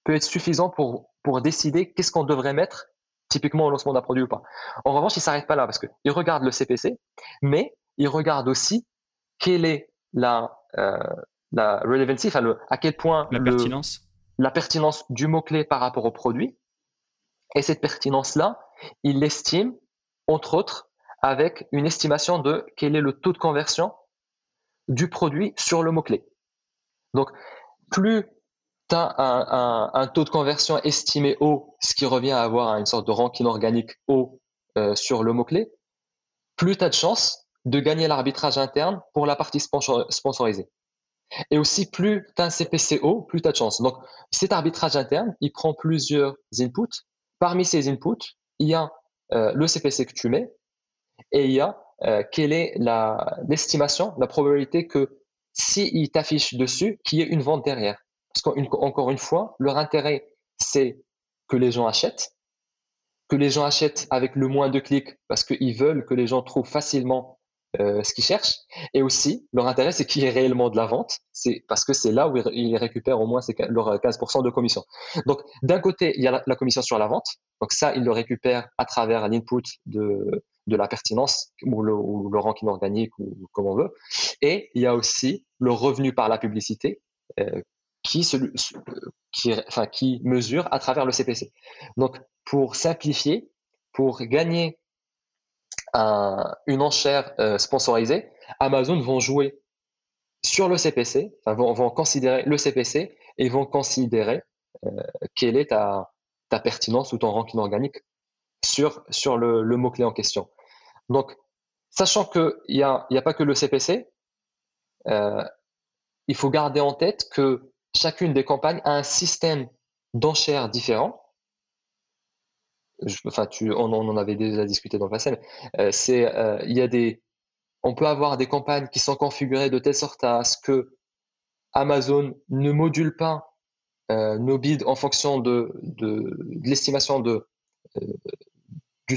peut être suffisant pour décider qu'est-ce qu'on devrait mettre typiquement au lancement d'un produit ou pas. En revanche, il ne s'arrête pas là parce qu'il regarde le CPC, mais il regarde aussi quelle est la relevancy, à quel point la pertinence du mot-clé par rapport au produit. Et cette pertinence-là, il l'estime, entre autres, avec une estimation de quel est le taux de conversion du produit sur le mot-clé. Donc, plus tu as un taux de conversion estimé haut, ce qui revient à avoir une sorte de ranking organique haut sur le mot-clé, plus tu as de chances de gagner l'arbitrage interne pour la partie sponsorisée. Et aussi, plus tu as un CPC haut, plus tu as de chance. Donc, cet arbitrage interne, il prend plusieurs inputs. Parmi ces inputs, il y a le CPC que tu mets et il y a quelle est l'estimation, la probabilité que s'il t'affiche dessus, qu'il y ait une vente derrière. Parce qu'encore une fois, leur intérêt, c'est que les gens achètent avec le moins de clics parce qu'ils veulent que les gens trouvent facilement ce qu'ils cherchent. Et aussi, leur intérêt, c'est qu'il y ait réellement de la vente. C'est parce que c'est là où ils récupèrent au moins leurs 15% de commission. Donc, d'un côté, il y a la commission sur la vente. Donc ça, ils le récupèrent à travers l'input de la pertinence ou le ranking organique ou comme on veut. Et il y a aussi le revenu par la publicité qui mesure à travers le CPC. Donc, pour simplifier, pour gagner une enchère sponsorisée, Amazon vont jouer sur le CPC, vont considérer le CPC et vont considérer quelle est ta pertinence ou ton ranking organique sur le mot-clé en question. Donc, sachant qu'il n'y a pas que le CPC, il faut garder en tête que chacune des campagnes a un système d'enchères différent. On en avait déjà discuté dans le passé, mais on peut avoir des campagnes qui sont configurées de telle sorte à ce que Amazon ne module pas nos bids en fonction de l'estimation du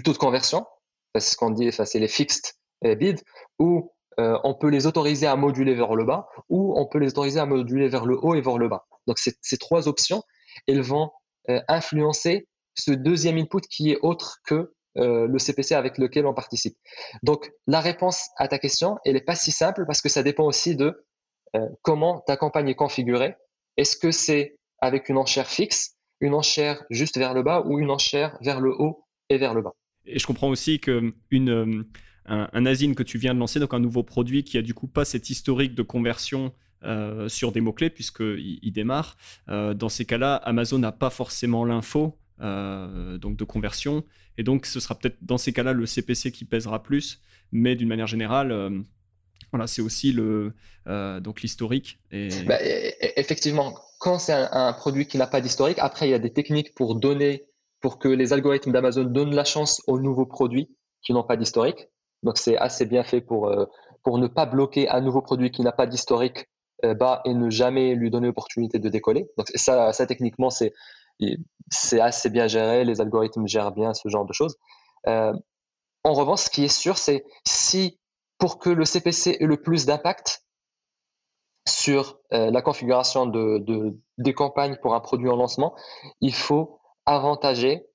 taux de conversion. C'est ce qu'on dit, c'est les fixed bids, ou on peut les autoriser à moduler vers le bas, ou on peut les autoriser à moduler vers le haut et vers le bas. Donc, ces trois options, elles vont influencer ce deuxième input qui est autre que le CPC avec lequel on participe. Donc, la réponse à ta question, elle n'est pas si simple parce que ça dépend aussi de comment ta campagne est configurée. Est-ce que c'est avec une enchère fixe, une enchère juste vers le bas ou une enchère vers le haut et vers le bas? Et je comprends aussi que un ASIN que tu viens de lancer, donc un nouveau produit qui a du coup pas cet historique de conversion sur des mots-clés puisqu'il démarre, dans ces cas-là, Amazon n'a pas forcément l'info donc de conversion, et donc ce sera peut-être dans ces cas-là le CPC qui pèsera plus, mais d'une manière générale, voilà, c'est aussi donc l'historique. Effectivement, quand c'est un produit qui n'a pas d'historique, après il y a des techniques pour que les algorithmes d'Amazon donnent la chance aux nouveaux produits qui n'ont pas d'historique. Donc c'est assez bien fait pour ne pas bloquer un nouveau produit qui n'a pas d'historique bas et ne jamais lui donner l'opportunité de décoller. Donc ça techniquement c'est assez bien géré, les algorithmes gèrent bien ce genre de choses. En revanche, ce qui est sûr, c'est si pour que le CPC ait le plus d'impact sur la configuration des campagnes pour un produit en lancement, il faut avantager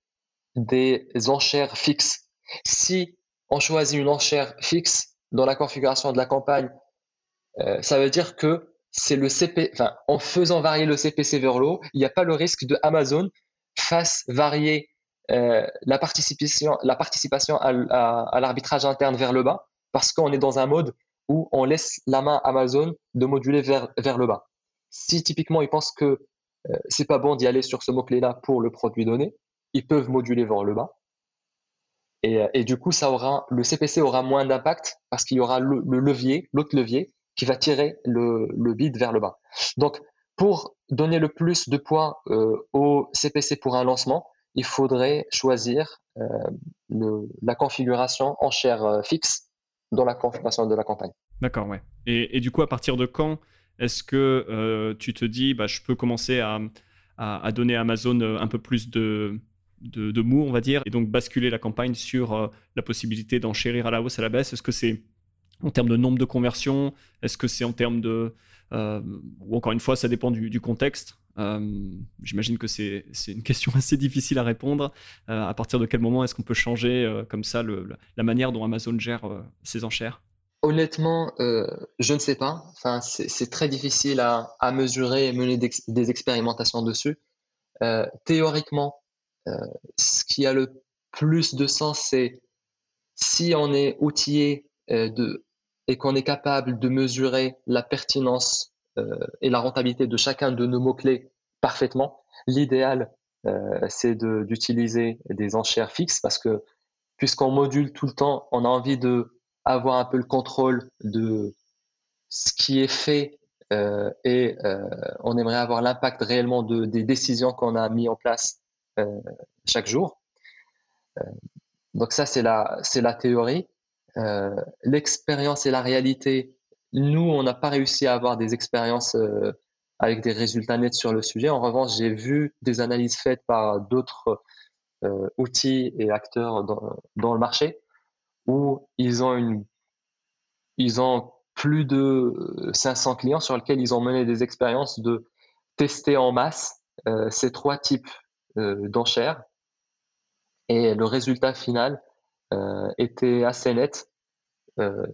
des enchères fixes. Si on choisit une enchère fixe dans la configuration de la campagne, ça veut dire que c'est en faisant varier le CPC vers le haut, il n'y a pas le risque de Amazon fasse varier la participation à l'arbitrage interne vers le bas, parce qu'on est dans un mode où on laisse la main à Amazon de moduler vers le bas. Si typiquement ils pensent que c'est pas bon d'y aller sur ce mot-clé-là pour le produit donné, ils peuvent moduler vers le bas. Et du coup, le CPC aura moins d'impact parce qu'il y aura l'autre levier qui va tirer le bid vers le bas. Donc, pour donner le plus de poids au CPC pour un lancement, il faudrait choisir la configuration enchère fixe dans la configuration de la campagne. D'accord, ouais. Et du coup, à partir de quand est-ce que tu te dis, bah, je peux commencer à donner à Amazon un peu plus de mou, on va dire, et donc basculer la campagne sur la possibilité d'enchérir à la hausse, à la baisse? Est-ce que c'est en termes de nombre de conversions? Est-ce que c'est en termes de... ou encore une fois, ça dépend du contexte. J'imagine que c'est une question assez difficile à répondre. À partir de quel moment est-ce qu'on peut changer comme ça la manière dont Amazon gère ses enchères? Honnêtement, je ne sais pas. Enfin, c'est très difficile à mesurer et mener des expérimentations dessus. Théoriquement, ce qui a le plus de sens, c'est si on est outillé et qu'on est capable de mesurer la pertinence et la rentabilité de chacun de nos mots-clés parfaitement. L'idéal, c'est d'utiliser des enchères fixes parce que puisqu'on module tout le temps, on a envie de avoir un peu le contrôle de ce qui est fait et on aimerait avoir l'impact réellement des décisions qu'on a mis en place euh, chaque jour. Donc ça, c'est la théorie. L'expérience et la réalité, nous, on n'a pas réussi à avoir des expériences avec des résultats nets sur le sujet. En revanche, j'ai vu des analyses faites par d'autres outils et acteurs dans le marché où ils ont plus de 500 clients sur lesquels ils ont mené des expériences de tester en masse ces trois types d'enchères. Et le résultat final était assez net, euh,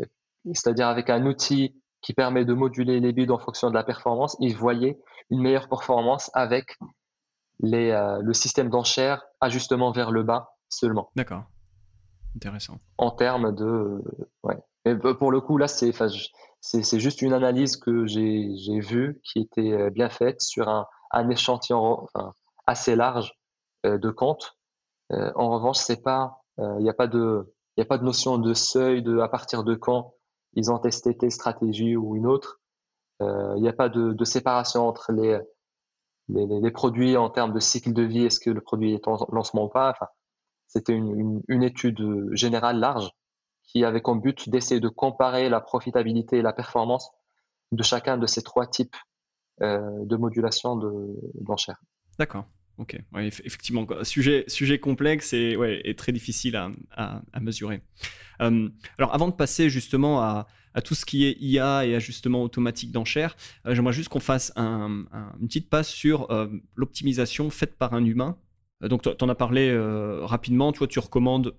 c'est-à-dire avec un outil qui permet de moduler les bids en fonction de la performance, ils voyaient une meilleure performance avec le système d'enchères ajustement vers le bas seulement, D'accord, intéressant. en termes de... ouais. Et pour le coup, là, c'est juste une analyse que j'ai vue qui était bien faite sur un échantillon enfin, assez large de comptes. En revanche, il n'y a pas il y a pas de notion de seuil de à partir de quand ils ont testé telle stratégie ou une autre. Il n'y a pas de séparation entre les produits en termes de cycle de vie. Est-ce que le produit est en lancement ou pas? Enfin, c'était une étude générale large qui avait comme but d'essayer de comparer la profitabilité et la performance de chacun de ces trois types de modulation d'enchères. D'accord. Ok. Ouais, effectivement, quoi. Sujet complexe et, ouais, et très difficile à mesurer. Alors, avant de passer justement à tout ce qui est IA et ajustement automatique d'enchères, j'aimerais juste qu'on fasse une petite passe sur l'optimisation faite par un humain. Donc, tu en as parlé rapidement. Toi, tu recommandes,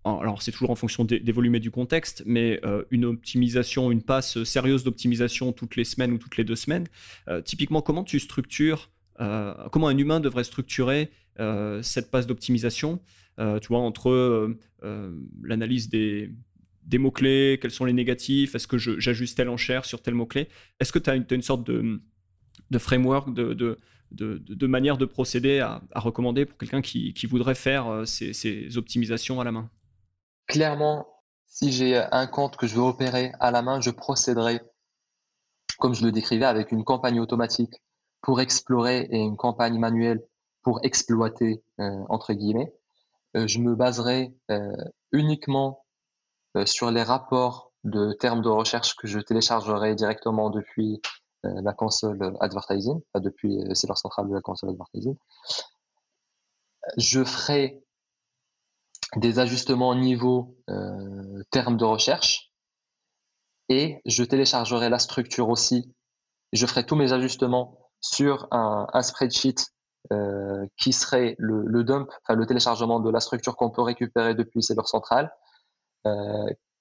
alors c'est toujours en fonction des volumes et du contexte, mais une optimisation, une passe sérieuse d'optimisation toutes les semaines ou toutes les 2 semaines. Typiquement, comment tu structures, comment un humain devrait structurer cette passe d'optimisation, tu vois, entre l'analyse des mots-clés, quels sont les négatifs, est-ce que j'ajuste telle enchère sur tel mot-clé? Est-ce que tu as une sorte de framework, de manière de procéder à recommander pour quelqu'un qui voudrait faire ces optimisations à la main? Clairement, si j'ai un compte que je veux opérer à la main, je procéderai comme je le décrivais avec une campagne automatique pour explorer et une campagne manuelle pour exploiter entre guillemets. Je me baserai uniquement sur les rapports de termes de recherche que je téléchargerai directement depuis la console advertising, enfin, depuis c'est leur centrale de la console advertising. Je ferai des ajustements au niveau termes de recherche et je téléchargerai la structure aussi. Je ferai tous mes ajustements sur un spreadsheet qui serait le dump, enfin le téléchargement de la structure qu'on peut récupérer depuis Seller Central,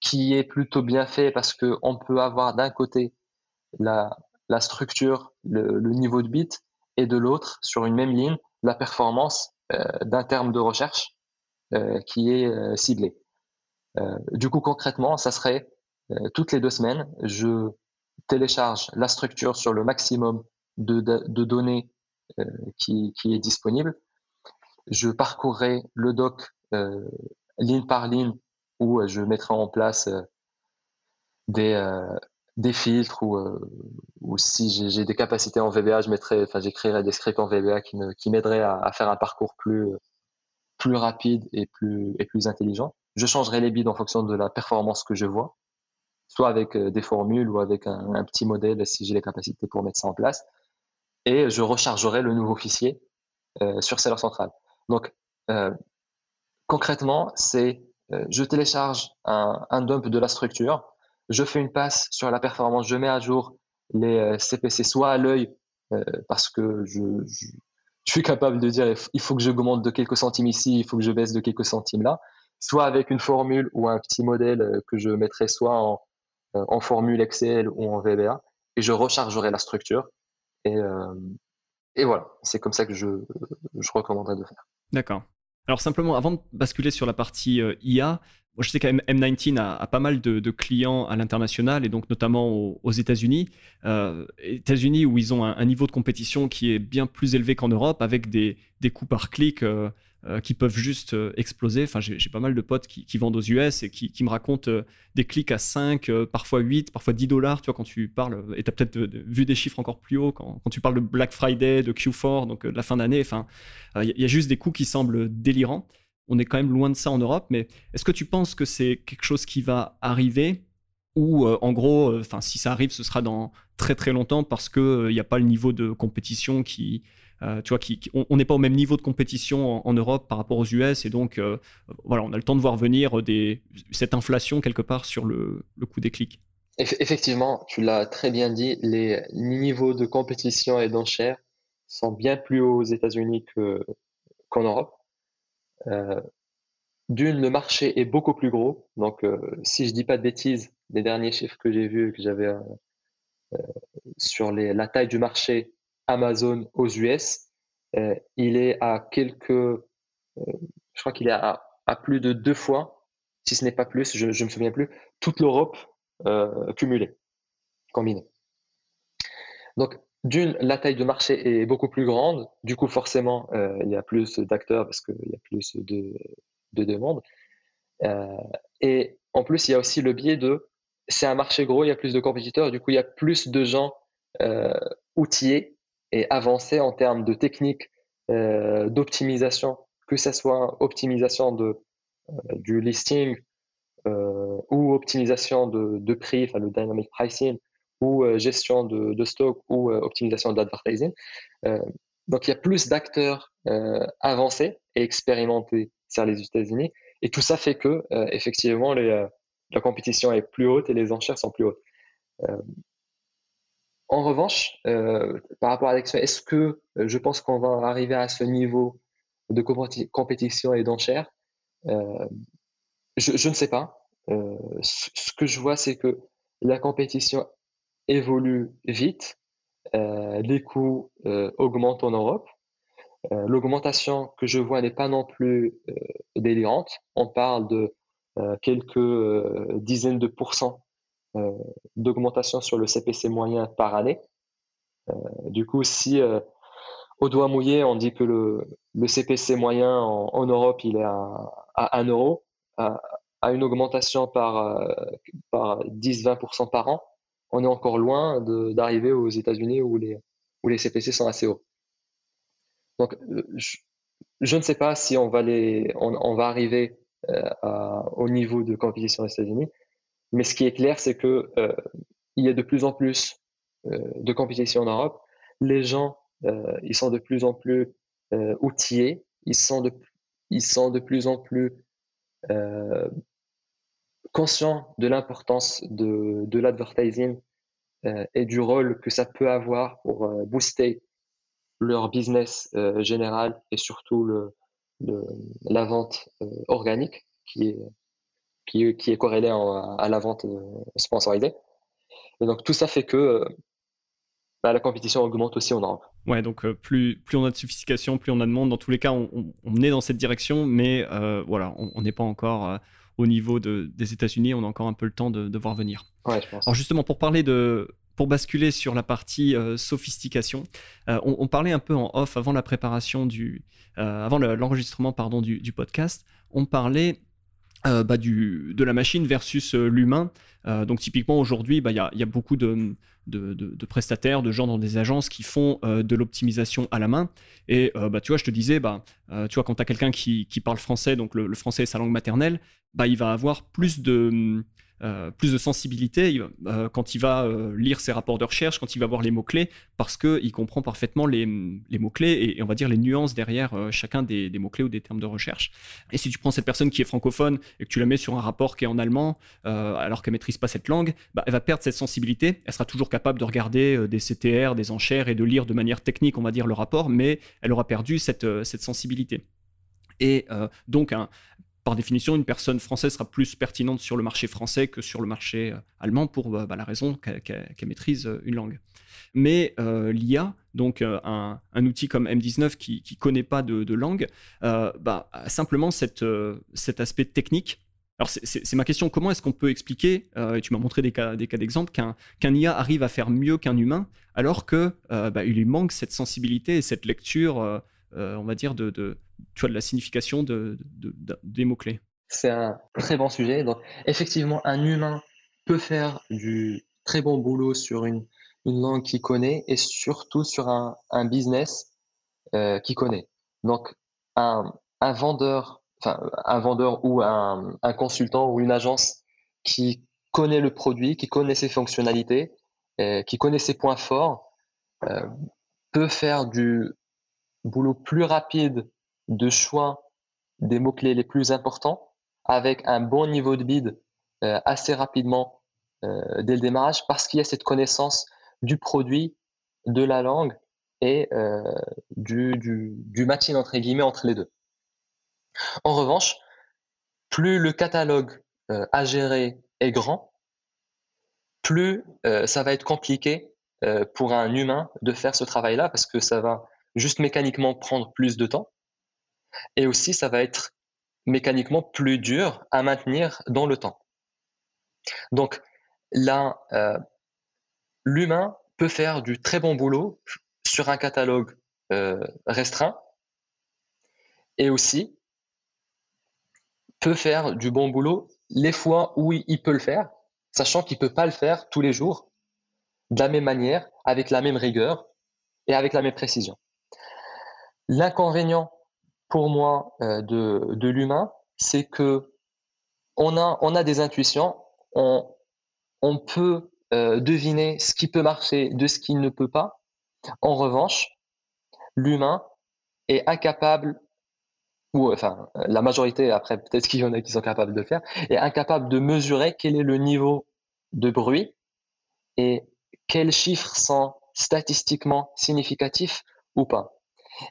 qui est plutôt bien fait parce qu'on peut avoir d'un côté la, la structure, le niveau de bit, et de l'autre, sur une même ligne, la performance d'un terme de recherche qui est ciblé. Du coup, concrètement, ça serait toutes les 2 semaines, je télécharge la structure sur le maximum de données qui est disponible. Je parcourrai le doc ligne par ligne, où je mettrai en place des, euh, des filtres ou si j'ai des capacités en VBA, j'écrirai des scripts en VBA qui m'aideraient à faire un parcours plus rapide et plus intelligent. Je changerai les bids en fonction de la performance que je vois, soit avec des formules ou avec un petit modèle si j'ai les capacités pour mettre ça en place. Et je rechargerai le nouveau fichier sur Seller Central. Donc, euh, concrètement, c'est je télécharge un dump de la structure, je fais une passe sur la performance, je mets à jour les CPC soit à l'œil parce que je suis capable de dire il faut que je augmente de quelques centimes ici, il faut que je baisse de quelques centimes là, soit avec une formule ou un petit modèle que je mettrai soit en formule Excel ou en VBA, et je rechargerai la structure. Et, euh, et voilà, c'est comme ça que je recommanderais de faire. D'accord. Alors simplement, avant de basculer sur la partie IA, moi, je sais qu'M19 a pas mal de clients à l'international et donc notamment aux États-Unis. États-Unis où ils ont un niveau de compétition qui est bien plus élevé qu'en Europe avec des coûts par clic qui peuvent juste exploser. Enfin, j'ai pas mal de potes qui vendent aux US et qui me racontent des clics à 5, parfois 8, parfois $10. Tu vois, quand tu parles, et tu as peut-être vu des chiffres encore plus hauts quand tu parles de Black Friday, de Q4, donc de la fin d'année. Enfin, y a juste des coûts qui semblent délirants. On est quand même loin de ça en Europe, mais est-ce que tu penses que c'est quelque chose qui va arriver ou en gros, si ça arrive, ce sera dans très très longtemps parce qu'il n'y a pas le niveau de compétition tu vois, on n'est pas au même niveau de compétition en Europe par rapport aux US et donc voilà, on a le temps de voir venir cette inflation quelque part sur le coût des clics. Effectivement, tu l'as très bien dit, les niveaux de compétition et d'enchères sont bien plus hauts aux États-Unis qu'en Europe. Euh, D'une, le marché est beaucoup plus gros. Donc, si je dis pas de bêtises, les derniers chiffres que j'ai vus, que j'avais sur la taille du marché Amazon aux US, il est à je crois qu'il est à plus de 2 fois, si ce n'est pas plus, je me souviens plus, toute l'Europe cumulée, combinée. Donc, d'une, la taille de marché est beaucoup plus grande. Du coup, forcément, il y a plus d'acteurs parce qu'il y a plus de demandes. Euh, et en plus, il y a aussi le biais c'est un marché gros, il y a plus de compétiteurs, du coup, il y a plus de gens euh, outillés et avancés en termes de techniques d'optimisation, que ce soit optimisation du listing ou optimisation de prix, enfin le dynamic pricing, ou gestion de stock ou optimisation de l'advertising. Euh, donc, il y a plus d'acteurs avancés et expérimentés sur les États-Unis. Et tout ça fait que, effectivement, la compétition est plus haute et les enchères sont plus hautes. Euh, En revanche, par rapport à l'action, est-ce que je pense qu'on va arriver à ce niveau de compétition et d'enchères? Euh, je ne sais pas. Ce que je vois, c'est que la compétition évolue vite, les coûts augmentent en Europe. L'augmentation que je vois n'est pas non plus délirante. On parle de quelques dizaines de pourcents d'augmentation sur le CPC moyen par année. Du coup, si au doigt mouillé, on dit que le CPC moyen en Europe, il est à 1 euro, à, à une augmentation par 10-20% par an, on est encore loin d'arriver aux États-Unis où les CPC sont assez hauts. Donc, je ne sais pas si on va arriver au niveau de compétition aux États-Unis, mais ce qui est clair, c'est que il y a de plus en plus de compétition en Europe. Les gens, ils sont de plus en plus outillés, ils sont de plus en plus euh, conscients de l'importance de l'advertising et du rôle que ça peut avoir pour booster leur business général et surtout le- la vente organique qui est corrélée à la vente sponsorisée. Et donc tout ça fait que la compétition augmente aussi en Europe. Ouais, donc plus on a de sophistication, plus on a de monde. Dans tous les cas, on est dans cette direction, mais voilà, on n'est pas encore au niveau des États-Unis. On a encore un peu le temps de voir venir. Ouais, je Alors pense. justement, pour basculer sur la partie sophistication, on parlait un peu en off avant la préparation avant l'enregistrement pardon du podcast. On parlait de la machine versus l'humain. Donc typiquement aujourd'hui, y a beaucoup de prestataires, de gens dans des agences qui font de l'optimisation à la main. Et tu vois, je te disais, tu vois, quand tu as quelqu'un qui parle français, donc le français est sa langue maternelle, il va avoir plus de sensibilité quand il va lire ses rapports de recherche, quand il va voir les mots-clés, parce qu'il comprend parfaitement les mots-clés et on va dire les nuances derrière chacun des mots-clés ou des termes de recherche. Et si tu prends cette personne qui est francophone et que tu la mets sur un rapport qui est en allemand, alors qu'elle ne maîtrise pas cette langue, elle va perdre cette sensibilité. Elle sera toujours capable de regarder des CTR, des enchères et de lire de manière technique, on va dire, le rapport, mais elle aura perdu cette sensibilité. Et donc, par définition, une personne française sera plus pertinente sur le marché français que sur le marché allemand pour la raison qu'elle maîtrise une langue. Mais l'IA, donc un outil comme M19 qui ne connaît pas de langue, a simplement cet aspect technique. Alors c'est ma question, comment est-ce qu'on peut expliquer, et tu m'as montré des cas d'exemple, qu'un IA arrive à faire mieux qu'un humain alors qu'il lui manque cette sensibilité et cette lecture, on va dire, tu vois, de la signification des mots-clés. C'est un très bon sujet. Donc, effectivement, un humain peut faire du très bon boulot sur une langue qu'il connaît et surtout sur un business qu'il connaît. Donc, un vendeur, un vendeur ou un consultant ou une agence qui connaît le produit, qui connaît ses fonctionnalités, qui connaît ses points forts, euh, peut faire du boulot plus rapide de choix des mots-clés les plus importants avec un bon niveau de bid assez rapidement dès le démarrage parce qu'il y a cette connaissance du produit, de la langue et du matching entre guillemets entre les deux. En revanche, plus le catalogue à gérer est grand, plus ça va être compliqué pour un humain de faire ce travail-là parce que ça va juste mécaniquement prendre plus de temps et aussi ça va être mécaniquement plus dur à maintenir dans le temps. Donc là, l'humain peut faire du très bon boulot sur un catalogue restreint et aussi peut faire du bon boulot les fois où il peut le faire, sachant qu'il ne peut pas le faire tous les jours de la même manière, avec la même rigueur et avec la même précision. L'inconvénient pour moi de l'humain, c'est que on a des intuitions, on peut deviner ce qui peut marcher de ce qui ne peut pas. En revanche, l'humain est incapable, ou enfin la majorité, après peut-être qu'il y en a qui sont capables de le faire, est incapable de mesurer quel est le niveau de bruit et quels chiffres sont statistiquement significatifs ou pas.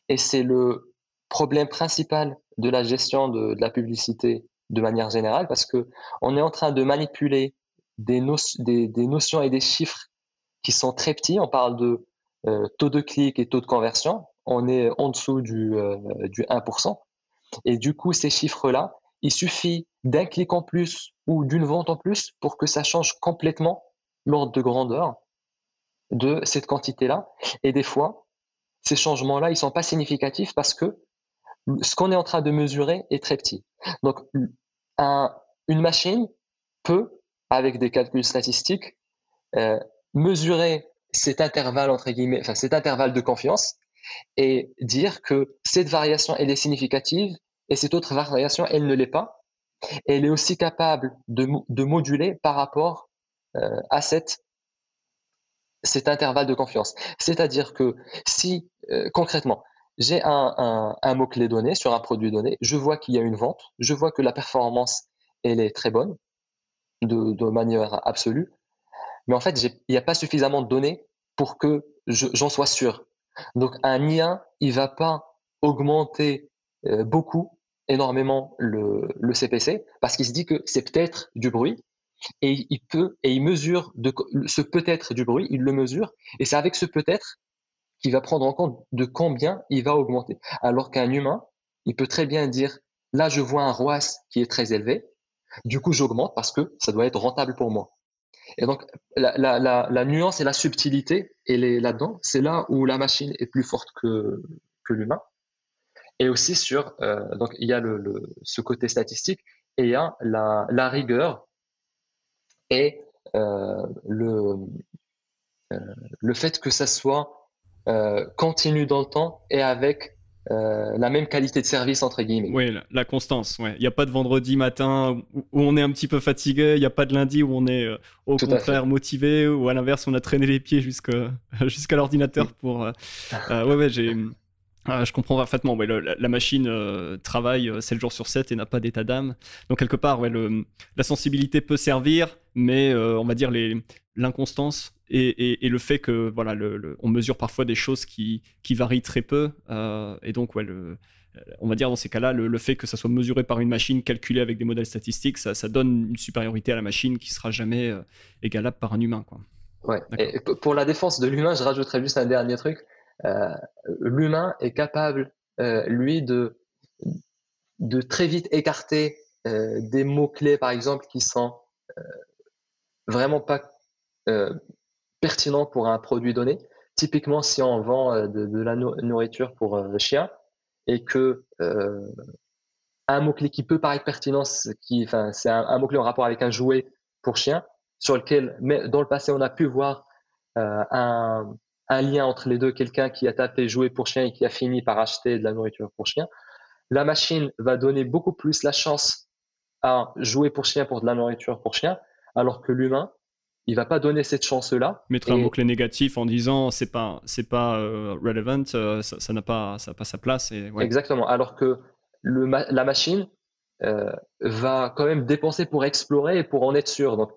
Et c'est le problème principal de la gestion de la publicité de manière générale, parce que on est en train de manipuler des notions et des chiffres qui sont très petits. On parle de taux de clic et taux de conversion. On est en dessous du 1%. Et du coup, ces chiffres-là, il suffit d'un clic en plus ou d'une vente en plus pour que ça change complètement l'ordre de grandeur de cette quantité-là. Et des fois, ces changements-là, ils sont pas significatifs parce que ce qu'on est en train de mesurer est très petit. Donc, une machine peut, avec des calculs statistiques, mesurer cet intervalle entre guillemets, enfin cet intervalle de confiance et dire que cette variation elle est significative et cette autre variation elle ne l'est pas. Et elle est aussi capable de moduler par rapport à cet intervalle de confiance. C'est-à-dire que si concrètement j'ai un mot-clé donné sur un produit donné, je vois qu'il y a une vente, je vois que la performance elle est très bonne de manière absolue, mais en fait il n'y a pas suffisamment de données pour que j'en sois sûr. Donc un IA, il va pas augmenter beaucoup, énormément le CPC parce qu'il se dit que c'est peut-être du bruit et il mesure ce peut-être du bruit, il le mesure et c'est avec ce peut-être qu'il va prendre en compte de combien il va augmenter. Alors qu'un humain, il peut très bien dire là je vois un ROAS qui est très élevé, du coup j'augmente parce que ça doit être rentable pour moi. Et donc la nuance et la subtilité, elle est là-dedans. C'est là où la machine est plus forte que l'humain. Et aussi sur donc il y a ce côté statistique et il y a la rigueur et le, le fait que ça soit continu dans le temps et avec la même qualité de service, entre guillemets. Oui, la constance. Ouais. Il n'y a pas de vendredi matin où on est un petit peu fatigué. Il n'y a pas de lundi où on est au Tout à fait. contraire motivé. Ou à l'inverse, on a traîné les pieds jusqu'à l'ordinateur pour. Ouais, je comprends parfaitement. Ouais, la machine travaille 7 jours sur 7 et n'a pas d'état d'âme. Donc, quelque part, ouais, la sensibilité peut servir, mais on va dire l'inconstance et le fait que voilà, on mesure parfois des choses qui varient très peu. Et donc, ouais, on va dire dans ces cas-là, le fait que ça soit mesuré par une machine, calculé avec des modèles statistiques, ça donne une supériorité à la machine qui sera jamais égalable par un humain, quoi. Ouais. D'accord. Et pour la défense de l'humain, je rajouterais juste un dernier truc. Euh, L'humain est capable, lui, de très vite écarter des mots-clés, par exemple, qui sont vraiment pas euh, pertinents pour un produit donné. Typiquement, si on vend de la nourriture pour chien et que un mot-clé qui peut paraître pertinent, enfin, c'est un mot-clé en rapport avec un jouet pour chien, sur lequel, mais dans le passé, on a pu voir euh, un, un lien entre les deux, quelqu'un qui a tapé jouet pour chien et qui a fini par acheter de la nourriture pour chien. La machine va donner beaucoup plus la chance à jouer pour chien pour de la nourriture pour chien, alors que l'humain, il va pas donner cette chance-là. Mettre un Et mot-clé négatif en disant c'est pas relevant, ça n'a pas sa place. Et, ouais. exactement, alors que la machine va quand même dépenser pour explorer et pour en être sûr. Donc,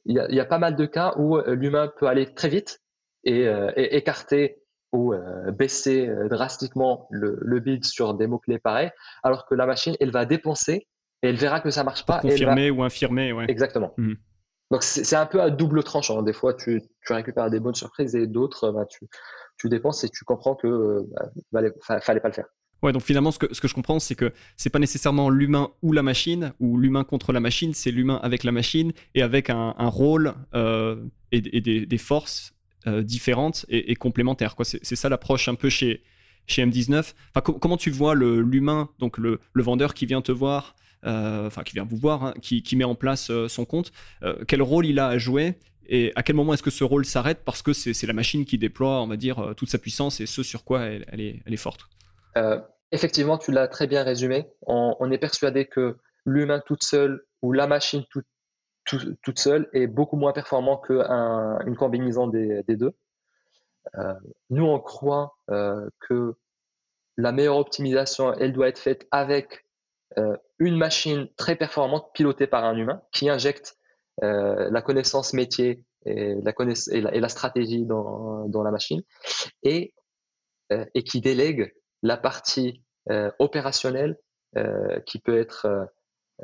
il y a pas mal de cas où l'humain peut aller très vite et écarter ou baisser drastiquement le bid sur des mots-clés pareils, alors que la machine, elle va dépenser et elle verra que ça marche Pour pas et elle va. confirmer ou infirmer, ouais. Exactement. Mhm. Donc, c'est un peu à double tranchant. Des fois, tu récupères des bonnes surprises et d'autres, bah, tu dépenses et tu comprends que fallait pas le faire. Ouais, donc finalement, ce que je comprends, c'est que c'est pas nécessairement l'humain ou la machine, ou l'humain contre la machine, c'est l'humain avec la machine et avec un rôle et des forces différentes et complémentaires, quoi. C'est ça l'approche un peu chez M19. Enfin, comment tu vois l'humain, donc le vendeur qui vient te voir, enfin qui vient vous voir, hein, qui met en place son compte, quel rôle il a à jouer et à quel moment est-ce que ce rôle s'arrête parce que c'est la machine qui déploie, on va dire, toute sa puissance et ce sur quoi elle est forte. Euh, Effectivement, tu l'as très bien résumé. On est persuadé que l'humain toute seule ou la machine toute seule est beaucoup moins performant qu'une combinaison des deux. Euh, Nous, on croit que la meilleure optimisation, elle doit être faite avec une machine très performante pilotée par un humain qui injecte la connaissance métier et la stratégie dans la machine et qui délègue la partie opérationnelle qui peut être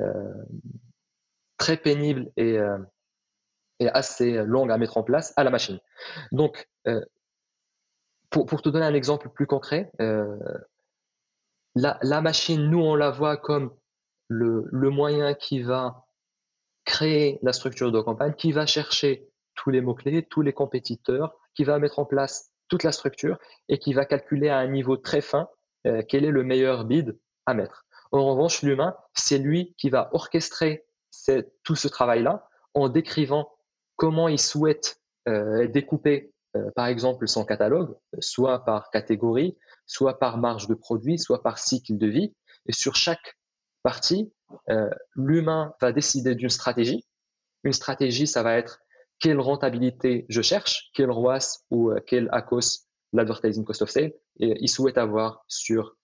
euh, très pénible et assez longue à mettre en place à la machine. Donc, pour te donner un exemple plus concret, la machine, nous, on la voit comme le moyen qui va créer la structure de campagne, qui va chercher tous les mots-clés, tous les compétiteurs, qui va mettre en place toute la structure et qui va calculer à un niveau très fin quel est le meilleur bid à mettre. En revanche, l'humain, c'est lui qui va orchestrer tout ce travail-là en décrivant comment il souhaite découper, par exemple, son catalogue, soit par catégorie, soit par marge de produit, soit par cycle de vie. Et sur chaque partie, l'humain va décider d'une stratégie. Une stratégie, ça va être quelle rentabilité je cherche, quel ROAS ou quel ACOS, l'Advertising Cost of Sale, et il souhaite avoir sur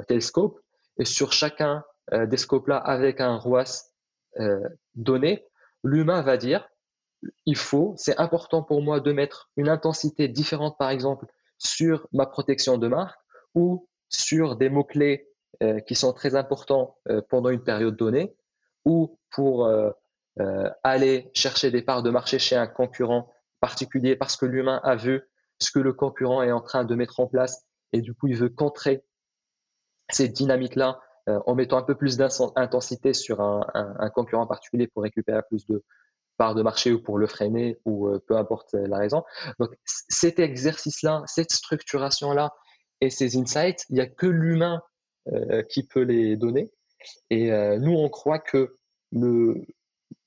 tel scope. Et sur chacun des scopes-là, avec un ROAS donné, l'humain va dire, c'est important pour moi de mettre une intensité différente, par exemple, sur ma protection de marque ou sur des mots-clés qui sont très importants pendant une période donnée ou pour aller chercher des parts de marché chez un concurrent particulier parce que l'humain a vu ce que le concurrent est en train de mettre en place et du coup il veut contrer cette dynamique-là en mettant un peu plus d'intensité sur un concurrent particulier pour récupérer plus de parts de marché ou pour le freiner ou peu importe la raison. Donc cet exercice-là, cette structuration-là et ces insights, il n'y a que l'humain qui peut les donner. Et nous, on croit que le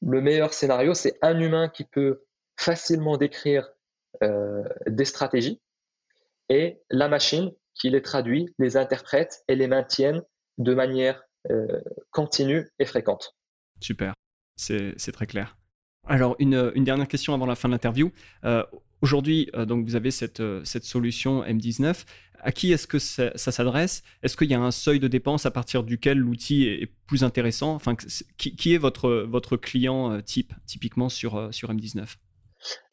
meilleur scénario, c'est un humain qui peut facilement décrire des stratégies et la machine qui les traduit, les interprète et les maintienne de manière continue et fréquente. Super, c'est très clair. Alors, une dernière question avant la fin de l'interview. Aujourd'hui, donc vous avez cette solution M19. À qui est-ce que ça s'adresse? Est-ce qu'il y a un seuil de dépense à partir duquel l'outil est plus intéressant? Enfin, qui est votre client type, typiquement sur M19?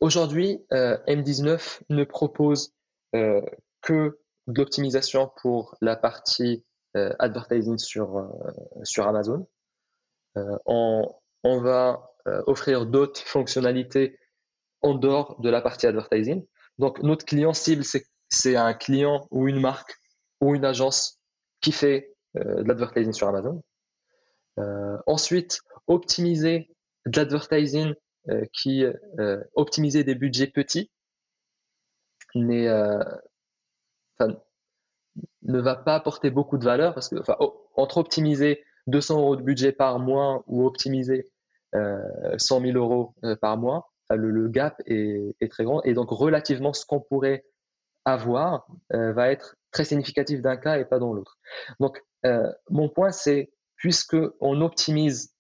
Aujourd'hui, M19 ne propose que de l'optimisation pour la partie advertising sur Amazon. On va offrir d'autres fonctionnalités en dehors de la partie advertising. Donc, notre client cible, c'est un client ou une marque ou une agence qui fait de l'advertising sur Amazon. Ensuite, optimiser de l'advertising optimiser des budgets petits ne va pas apporter beaucoup de valeur parce que entre optimiser 200 € de budget par mois ou optimiser 100 000 € par mois, le gap est très grand et donc relativement ce qu'on pourrait avoir va être très significatif d'un cas et pas dans l'autre. Donc mon point c'est puisque on optimise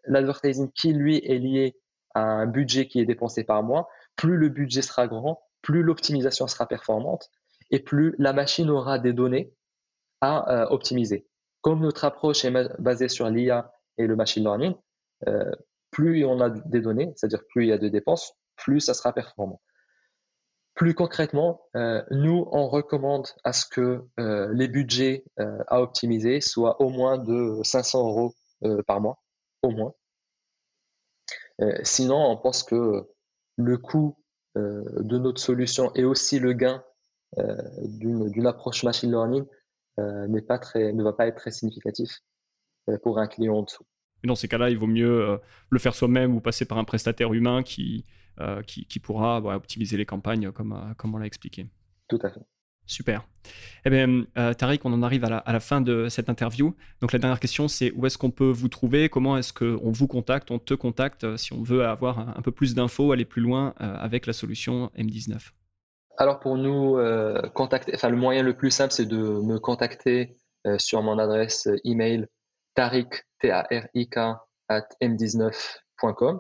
l'advertising qui lui est lié à un budget qui est dépensé par mois, plus le budget sera grand, plus l'optimisation sera performante et plus la machine aura des données à optimiser. Comme notre approche est basée sur l'IA et le machine learning, plus on a des données, c'est-à-dire plus il y a de dépenses, plus ça sera performant. Plus concrètement, nous, on recommande à ce que les budgets à optimiser soient au moins de 500 € par mois, au moins. Sinon, on pense que le coût de notre solution et aussi le gain d'une approche machine learning ne va pas être très significatif pour un client en dessous. Et dans ces cas-là, il vaut mieux le faire soi-même ou passer par un prestataire humain qui pourra optimiser les campagnes comme on l'a expliqué. Tout à fait. Super. Eh bien, Tariq, on en arrive à la fin de cette interview. Donc, la dernière question, c'est où est-ce qu'on peut vous trouver? Comment est-ce qu'on vous contacte, on te contacte si on veut avoir un peu plus d'infos, aller plus loin avec la solution M19? Alors, pour nous contacter, le moyen le plus simple, c'est de me contacter sur mon adresse email tarik, T-A-R-I-K, @m19.com.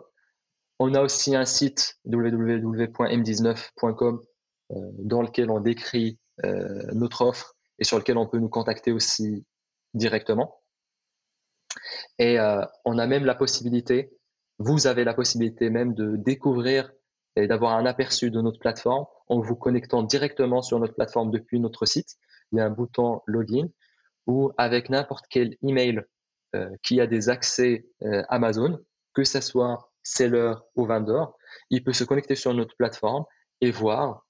On a aussi un site www.m19.com dans lequel on décrit notre offre et sur lequel on peut nous contacter aussi directement. Et on a même la possibilité, vous avez la possibilité même de découvrir et d'avoir un aperçu de notre plateforme en vous connectant directement sur notre plateforme depuis notre site. Il y a un bouton login ou avec n'importe quel email qui a des accès Amazon, que ce soit seller ou vendeur, il peut se connecter sur notre plateforme et voir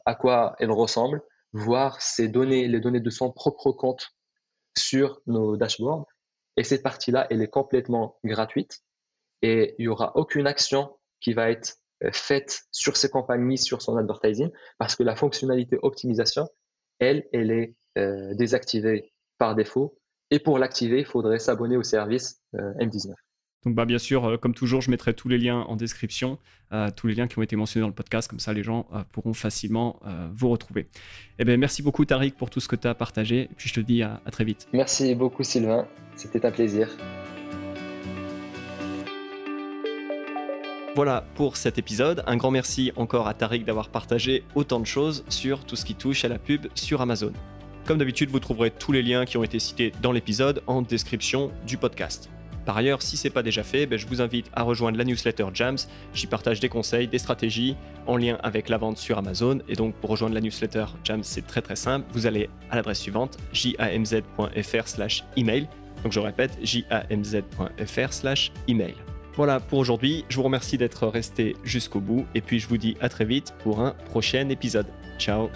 à quoi elle ressemble, voir les données de son propre compte sur nos dashboards. Et cette partie-là, elle est complètement gratuite et il n'y aura aucune action qui va être faite sur ces campagnes ni sur son advertising parce que la fonctionnalité optimisation, elle est désactivée par défaut. Et pour l'activer, il faudrait s'abonner au service M19. Donc, bien sûr, comme toujours, je mettrai tous les liens en description, tous les liens qui ont été mentionnés dans le podcast, comme ça les gens pourront facilement vous retrouver. Eh bien, merci beaucoup Tariq pour tout ce que tu as partagé, et puis je te dis à très vite. Merci beaucoup Sylvain, c'était un plaisir. Voilà pour cet épisode. Un grand merci encore à Tariq d'avoir partagé autant de choses sur tout ce qui touche à la pub sur Amazon. Comme d'habitude, vous trouverez tous les liens qui ont été cités dans l'épisode en description du podcast. Par ailleurs, si ce n'est pas déjà fait, je vous invite à rejoindre la newsletter Jams. J'y partage des conseils, des stratégies en lien avec la vente sur Amazon. Et donc, pour rejoindre la newsletter Jams, c'est très très simple. Vous allez à l'adresse suivante, jamz.fr/email. Donc, je répète, jamz.fr/email. Voilà pour aujourd'hui. Je vous remercie d'être resté jusqu'au bout. Et puis, je vous dis à très vite pour un prochain épisode. Ciao!